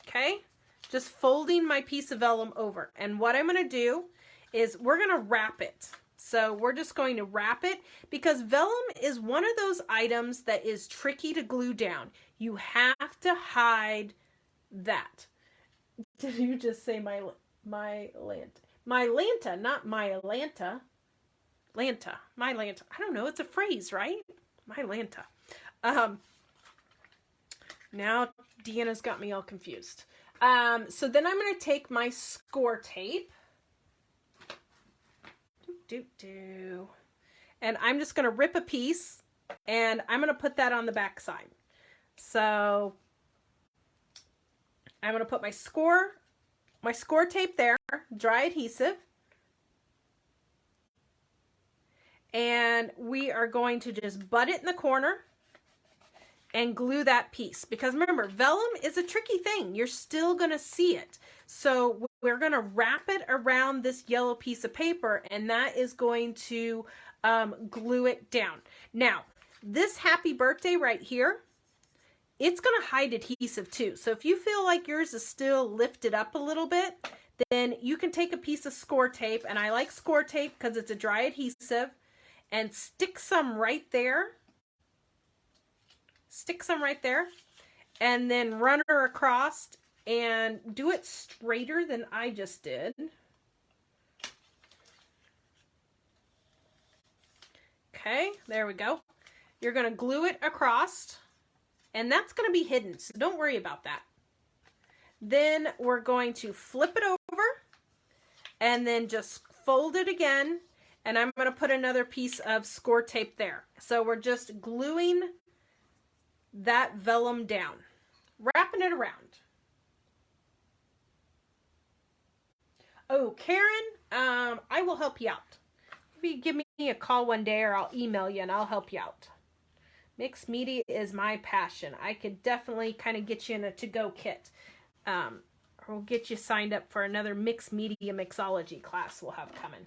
Okay? Just folding my piece of vellum over. And what I'm going to do is we're going to wrap it. So we're just going to wrap it because vellum is one of those items that is tricky to glue down. You have to hide that. Did you just say my Lanta? My Lanta, not my Lanta. Lanta, my Lanta. I don't know. It's a phrase, right? My Lanta. Now Deanna's got me all confused. So then I'm going to take my score tape. And I'm just going to rip a piece and I'm going to put that on the back side. So I'm going to put my score tape there, dry adhesive. And we are going to just butt it in the corner and glue that piece. Because remember, vellum is a tricky thing. You're still going to see it. So we're going to wrap it around this yellow piece of paper and that is going to glue it down. Now, this happy birthday right here, it's going to hide adhesive too. So if you feel like yours is still lifted up a little bit, then you can take a piece of score tape, and I like score tape because it's a dry adhesive, and stick some right there. Stick some right there, and then run her across and do it straighter than I just did. Okay, there we go. You're going to glue it across, and that's going to be hidden, so don't worry about that. Then we're going to flip it over and then just fold it again and I'm going to put another piece of score tape there. So we're just gluing that vellum down, wrapping it around. Oh, Karen, I will help you out. Maybe give me a call one day, or I'll email you and I'll help you out. Mixed media is my passion. I could definitely kind of get you in a to-go kit. Or we'll get you signed up for another mixed media mixology class we'll have coming.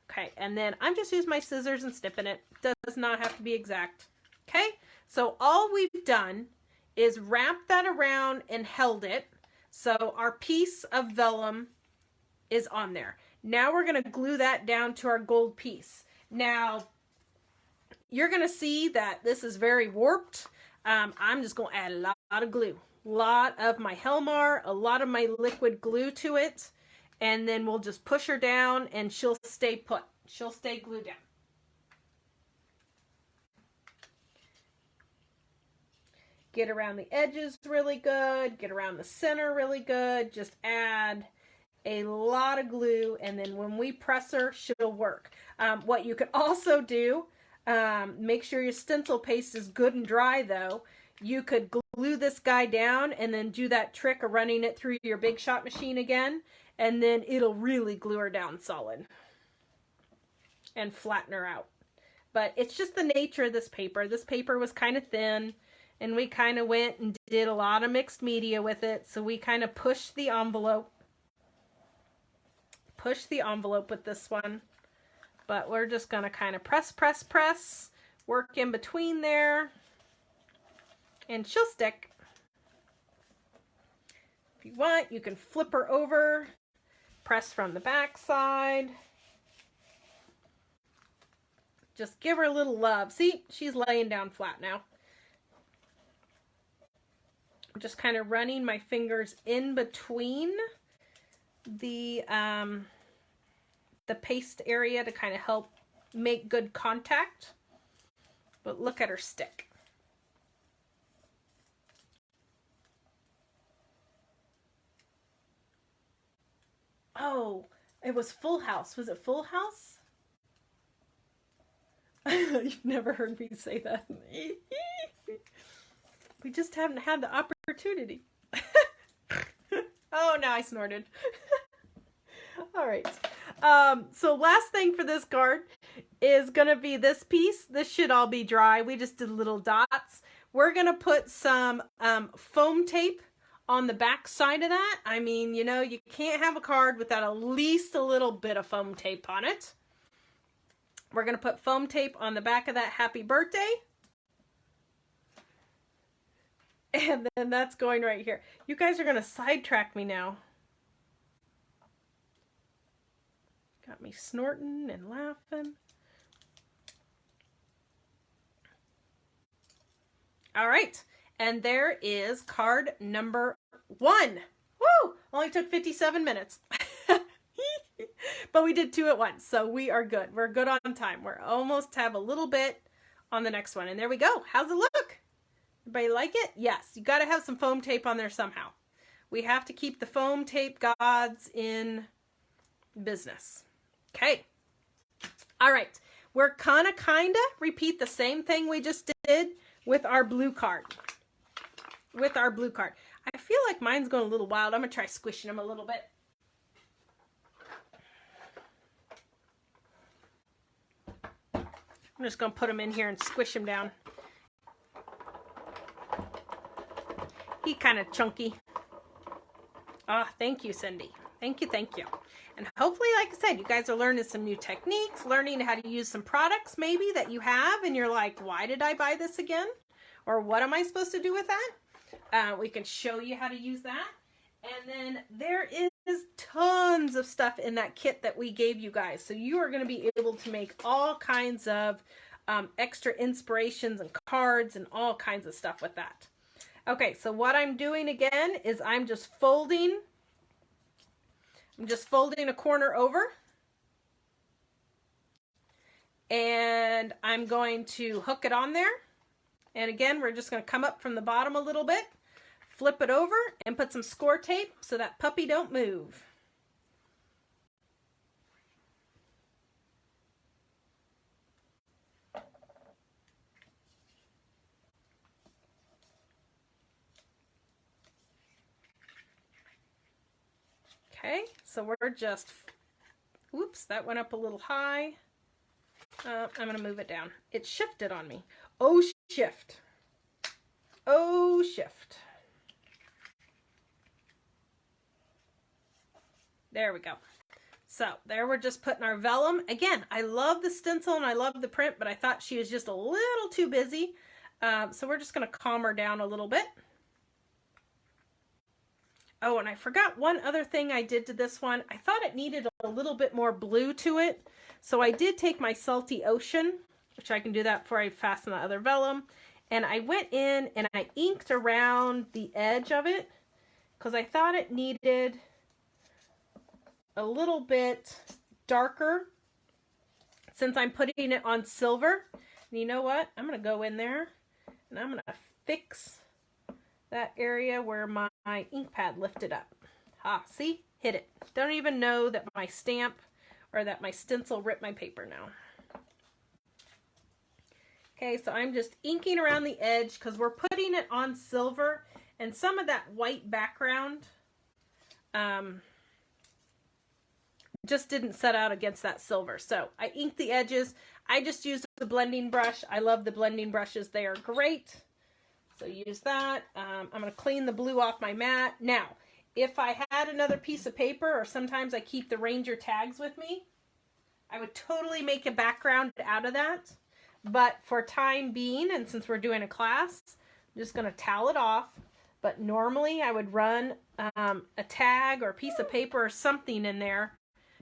Okay, and then I'm just using my scissors and snipping it. Does not have to be exact. Okay, so all we've done is wrap that around and held it. So our piece of vellum is on there. Now we're going to glue that down to our gold piece. Now, you're going to see that this is very warped. I'm just going to add a lot of glue. A lot of my Helmar, a lot of my liquid glue to it. And then we'll just push her down and she'll stay put. She'll stay glued down. Get around the edges really good. Get around the center really good. Just add a lot of glue, and then when we press her, she'll work. What you could also do, make sure your stencil paste is good and dry though. You could glue this guy down and then do that trick of running it through your Big Shot machine again, and then it'll really glue her down solid and flatten her out. But it's just the nature of this paper. This paper was kind of thin, and we kind of went and did a lot of mixed media with it, so we kind of pushed the envelope. Push the envelope with this one, but we're just going to kind of press, work in between there, and she'll stick. If you want, you can flip her over, press from the back side. Just give her a little love. See, she's laying down flat now. I'm just kind of running my fingers in between the paste area to kind of help make good contact. But look at her stick. Oh, it was Full House. Was it Full House? You've never heard me say that. We just haven't had the opportunity. Oh, now I snorted. All right. So last thing for this card is going to be this piece. This should all be dry. We just did little dots. We're going to put some foam tape on the back side of that. I mean, you know, you can't have a card without at least a little bit of foam tape on it. We're going to put foam tape on the back of that happy birthday. And then that's going right here. You guys are going to sidetrack me now. Got me snorting and laughing. All right. And there is card number 1. Woo! Only took 57 minutes. But we did 2 at once, so we are good. We're good on time. We're almost have a little bit on the next one. And there we go. How's it look? Everybody like it? Yes. You got to have some foam tape on there somehow. We have to keep the foam tape gods in business. Okay. All right. We're kind of repeat the same thing we just did with our blue card. I feel like mine's going a little wild. I'm going to try squishing them a little bit. I'm just going to put them in here and squish them down. He's kind of chunky. Ah, thank you, Cindy. Thank you, thank you. And hopefully, like I said, you guys are learning some new techniques, learning how to use some products maybe that you have, and you're like, why did I buy this again? Or what am I supposed to do with that? We can show you how to use that. And then there is tons of stuff in that kit that we gave you guys. So you are going to be able to make all kinds of extra inspirations and cards and all kinds of stuff with that. Okay, so what I'm doing again is I'm just folding a corner over. And I'm going to hook it on there. And again, we're just going to come up from the bottom a little bit, flip it over, and put some score tape so that puppy don't move. Okay, so we're just, whoops, that went up a little high. I'm going to move it down. It shifted on me. Oh, shift. Oh, shift. There we go. So there we're just putting our vellum. Again, I love the stencil and I love the print, but I thought she was just a little too busy. So we're just going to calm her down a little bit. Oh, and I forgot one other thing I did to this one. I thought it needed a little bit more blue to it. So I did take my Salty Ocean, which I can do that before I fasten the other vellum. And I went in and I inked around the edge of it because I thought it needed a little bit darker since I'm putting it on silver. And you know what? I'm going to go in there and I'm going to fix that area where my ink pad lifted up. Ah, see? Hit it. Don't even know that my stamp or that my stencil ripped my paper now. Okay, so I'm just inking around the edge because we're putting it on silver and some of that white background just didn't set out against that silver. So I inked the edges. I just used the blending brush. I love the blending brushes. They are great. So use that. I'm going to clean the blue off my mat. Now, if I had another piece of paper, or sometimes I keep the Ranger tags with me, I would totally make a background out of that. But for time being, and since we're doing a class, I'm just going to towel it off. But normally I would run a tag or a piece of paper or something in there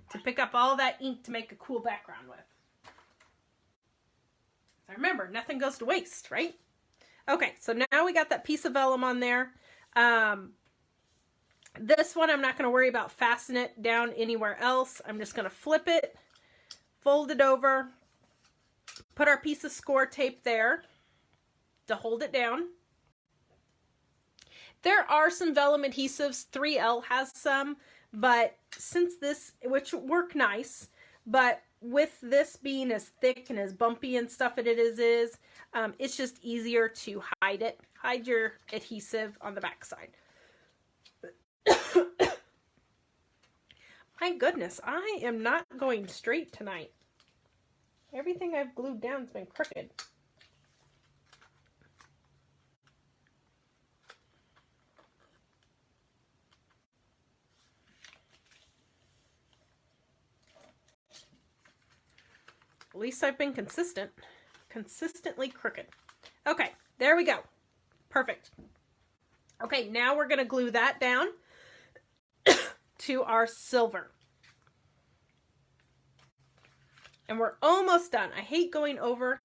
to pick up all that ink to make a cool background with. So remember, nothing goes to waste, right? Okay, so now we got that piece of vellum on there. This one I'm not going to worry about fastening it down anywhere else. I'm just going to flip it, fold it over, put our piece of score tape there to hold it down. There are some vellum adhesives. 3L has some, but since this, which work nice, but with this being as thick and as bumpy and stuff it is, it's just easier to hide it. Hide your adhesive on the back side. My goodness, I am not going straight tonight. Everything I've glued down has been crooked. At least I've been consistent. Consistently crooked. Okay, there we go. Perfect. Okay, now we're going to glue that down to our silver. And we're almost done. I hate going over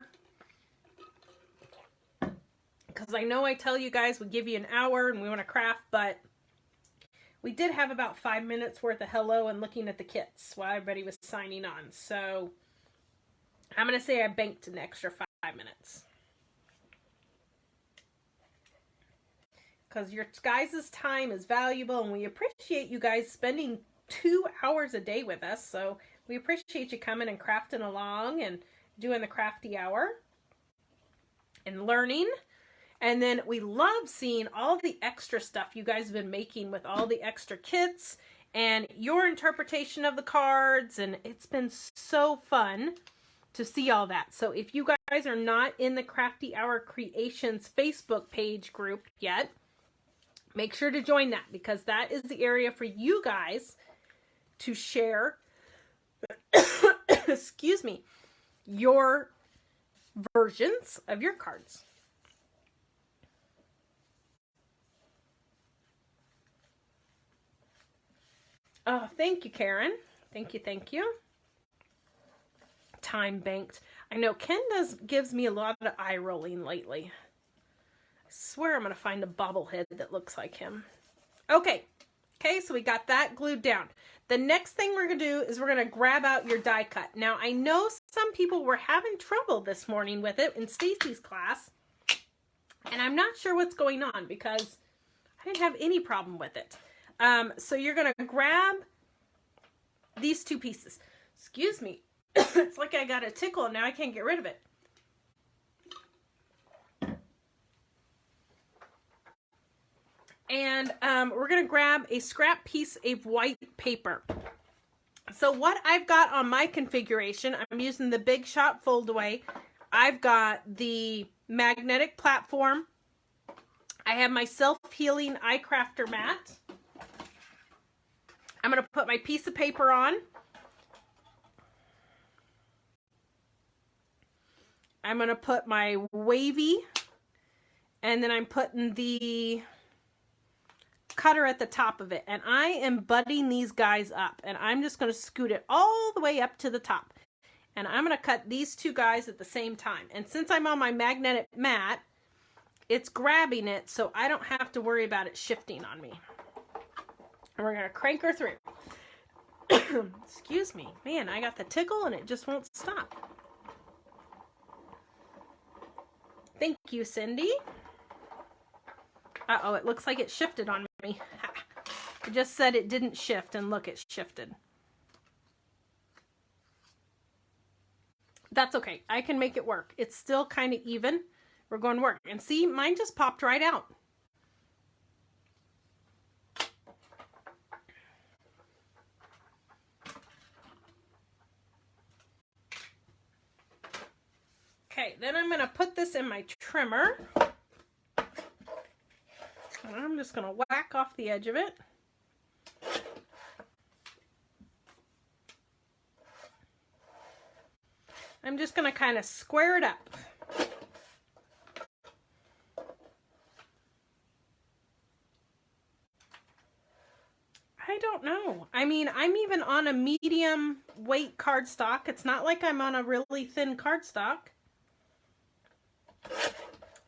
because I know I tell you guys we give you an hour and we want to craft, but we did have about 5 minutes worth of hello and looking at the kits while everybody was signing on. So I'm going to say I banked an extra 5 minutes. Because your guys' time is valuable and we appreciate you guys spending 2 hours a day with us. So we appreciate you coming and crafting along and doing the crafty hour and learning. And then we love seeing all the extra stuff you guys have been making with all the extra kits and your interpretation of the cards. And it's been so fun to see all that. So if you guys are not in the Crafty Hour Creations Facebook page group yet, make sure to join that because that is the area for you guys to share, excuse me, your versions of your cards. Oh, thank you, Karen. Thank you, thank you. Time banked. I know Ken gives me a lot of eye rolling lately. I swear I'm going to find a bobblehead that looks like him. Okay. Okay, so we got that glued down. The next thing we're going to do is we're going to grab out your die cut. Now, I know some people were having trouble this morning with it in Stacy's class, and I'm not sure what's going on because I didn't have any problem with it. So you're going to grab these 2 pieces. Excuse me. It's like I got a tickle and now I can't get rid of it. And we're going to grab a scrap piece of white paper. So what I've got on my configuration, I'm using the Big Shot Fold Away. I've got the magnetic platform. I have my self-healing eye crafter mat. I'm going to put my piece of paper on. I'm going to put my wavy, and then I'm putting the cutter at the top of it, and I am butting these guys up, and I'm just going to scoot it all the way up to the top, and I'm going to cut these two guys at the same time. And since I'm on my magnetic mat, it's grabbing it, so I don't have to worry about it shifting on me. And we're going to crank her through. Excuse me, man, I got the tickle and it just won't stop. Thank you, Cindy. Uh-oh, it looks like it shifted on me. I just said it didn't shift, and look, it shifted. That's okay. I can make it work. It's still kind of even. We're going to work. And see, mine just popped right out. Okay, then I'm going to put this in my trimmer. I'm just going to whack off the edge of it. I'm just going to kind of square it up. I don't know. I mean, I'm even on a medium weight cardstock. It's not like I'm on a really thin cardstock.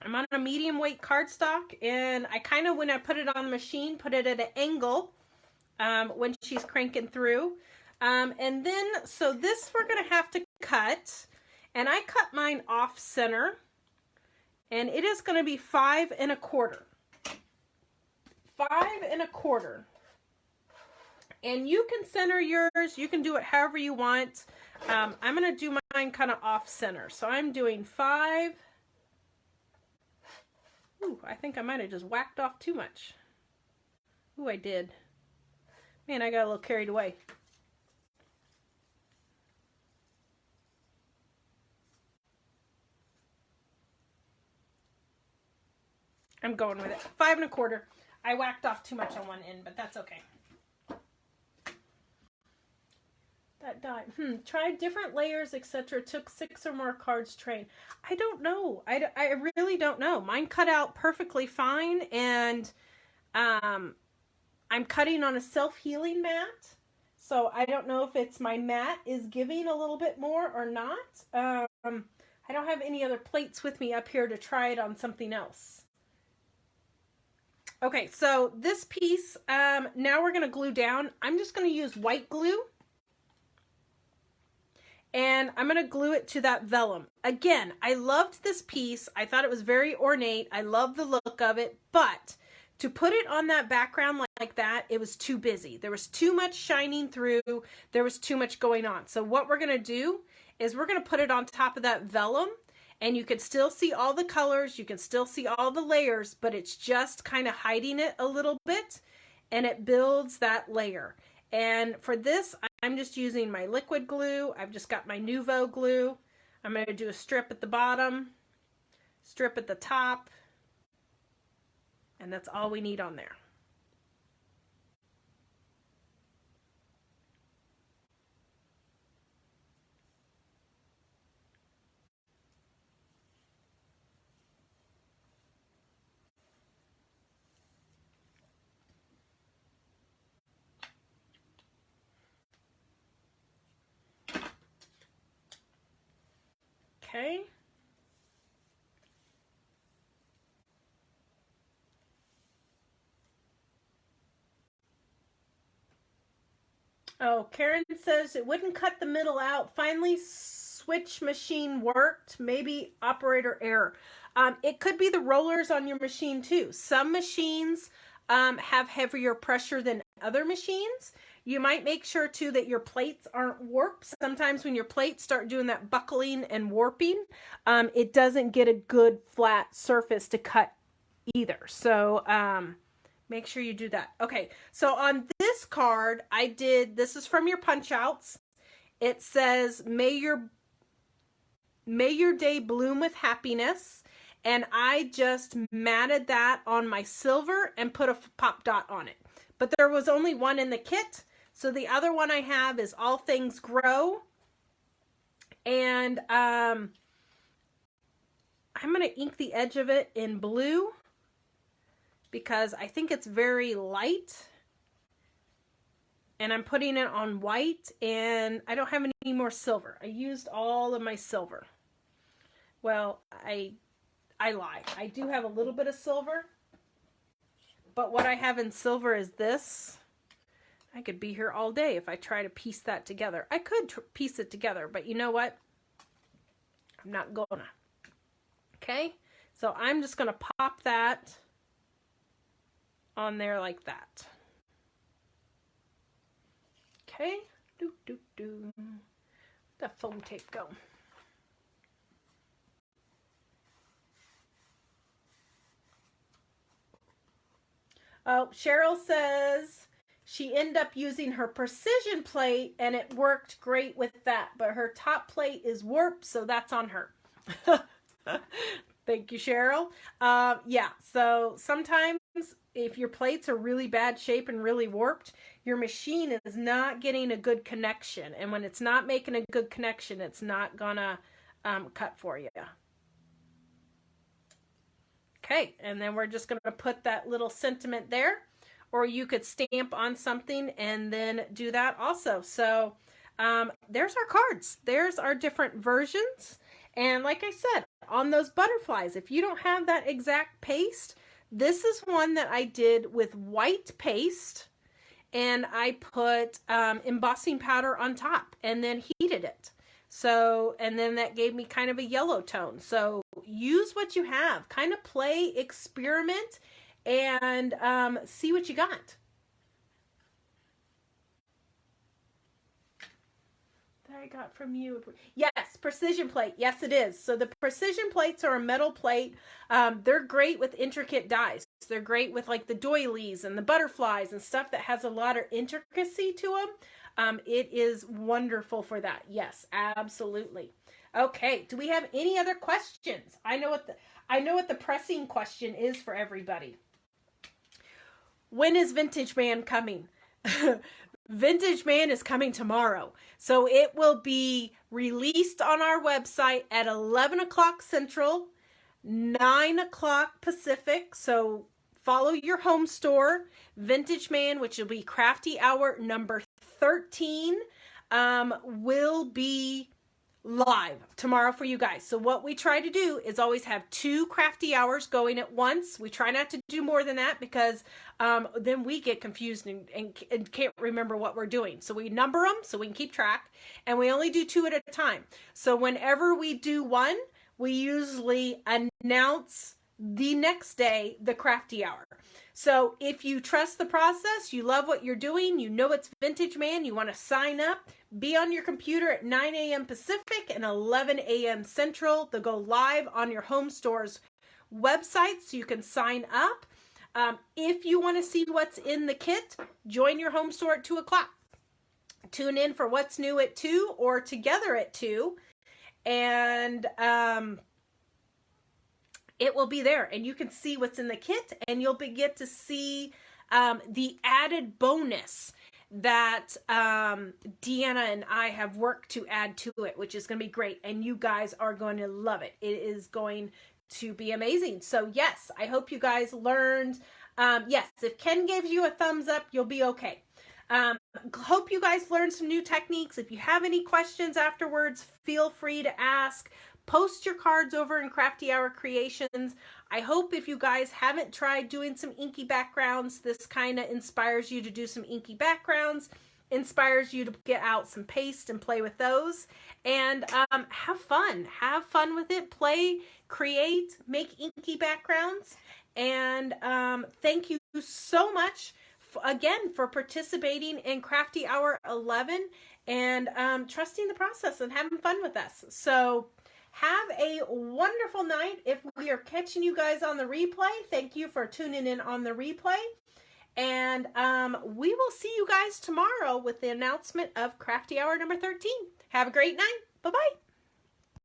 I'm on a medium weight cardstock, and I kind of, when I put it on the machine, put it at an angle when she's cranking through. And then, so this we're going to have to cut, and I cut mine off center, and it is going to be 5 1/4. 5 1/4. And you can center yours, you can do it however you want. I'm going to do mine kind of off center. So I'm doing 5. Ooh, I think I might have just whacked off too much. Ooh, I did. Man, I got a little carried away. I'm going with it. 5 1/4. I whacked off too much on one end, but that's okay. That die. Tried different layers, etc. Took 6 or more cards train. I don't know. I really don't know. Mine cut out perfectly fine, and I'm cutting on a self-healing mat. So I don't know if it's my mat is giving a little bit more or not. I don't have any other plates with me up here to try it on something else. Okay, so this piece, now we're going to glue down. I'm just going to use white glue. And I'm going to glue it to that vellum. Again, I loved this piece. I thought it was very ornate. I love the look of it. But to put it on that background like that, it was too busy. There was too much shining through. There was too much going on. So what we're going to do is we're going to put it on top of that vellum. And you can still see all the colors. You can still see all the layers. But it's just kind of hiding it a little bit. And it builds that layer. And for this, I'm just using my liquid glue. I've just got my Nuvo glue. I'm going to do a strip at the bottom, strip at the top, and that's all we need on there. Okay. Oh, Karen says it wouldn't cut the middle out. Finally, switch machine worked. Maybe operator error. It could be the rollers on your machine too. Some machines have heavier pressure than other machines. You might make sure too that your plates aren't warped. Sometimes when your plates start doing that buckling and warping, it doesn't get a good flat surface to cut either. So Make sure you do that. Okay, so on this card, this is from your punch outs. It says, may your day bloom with happiness. And I just matted that on my silver and put a pop dot on it. But there was only one in the kit. So the other one I have is All Things Grow. And I'm going to ink the edge of it in blue, because I think it's very light, and I'm putting it on white, and I don't have any more silver. I used all of my silver. Well, I lie. I do have a little bit of silver, but what I have in silver is this. I could be here all day if I try to piece that together. I could piece it together, but you know what? I'm not gonna. Okay? So I'm just gonna pop that on there like that. Okay, where'd that foam tape go? Oh, Cheryl says she ended up using her precision plate and it worked great with that, but her top plate is warped, so that's on her. Thank you, Cheryl. Yeah, so sometimes if your plates are really bad shape and really warped, your machine is not getting a good connection. And when it's not making a good connection, it's not gonna cut for you. Okay, and then we're just gonna put that little sentiment there, or you could stamp on something and then do that also. So there's our cards. There's our different versions. And like I said, on those butterflies, if you don't have that exact paste, this is one that I did with white paste, and I put embossing powder on top and then heated it. So, and then that gave me kind of a yellow tone. So use what you have, kind of play, experiment, and see what you got. I got from you. Yes, precision plate. Yes, it is. So the precision plates are a metal plate. They're great with intricate dies. They're great with like the doilies and the butterflies and stuff that has a lot of intricacy to them. It is wonderful for that. Yes, absolutely. Okay. Do we have any other questions? I know what the pressing question is for everybody. When is Vintage Man coming? Vintage Man is coming tomorrow. So it will be released on our website at 11 o'clock Central, 9 o'clock Pacific. So follow your home store. Vintage Man, which will be Crafty Hour number 13, will be live tomorrow for you guys. So what we try to do is always have 2 crafty hours going at once. We try not to do more than that because then we get confused and can't remember what we're doing. So we number them so we can keep track, and we only do 2 at a time. So whenever we do one, we usually announce the next day the crafty hour. So if you trust the process, you love what you're doing, you know it's Vintage Man, you want to sign up, be on your computer at 9 a.m. Pacific and 11 a.m. Central. They'll go live on your home store's website so you can sign up. If you want to see what's in the kit, join your home store at 2 o'clock. Tune in for what's new at 2 or together at 2. And it will be there, and you can see what's in the kit, and you'll get to see the added bonus that Deanna and I have worked to add to it, which is going to be great, and you guys are going to love it. It is going to be amazing. So yes, I hope you guys learned. Yes, if Ken gives you a thumbs up, you'll be okay. Hope you guys learned some new techniques. If you have any questions afterwards, feel free to ask. Post your cards over in Crafty Hour Creations. I hope if you guys haven't tried doing some inky backgrounds, this kind of inspires you to do some inky backgrounds, inspires you to get out some paste and play with those, and have fun. Have fun with it. Play, create, make inky backgrounds, and thank you so much again for participating in Crafty Hour 11 and trusting the process and having fun with us. So Have a wonderful night. If we are catching you guys on the replay, thank you for tuning in on the replay. And we will see you guys tomorrow with the announcement of Crafty Hour number 13. Have a great night. Bye-bye.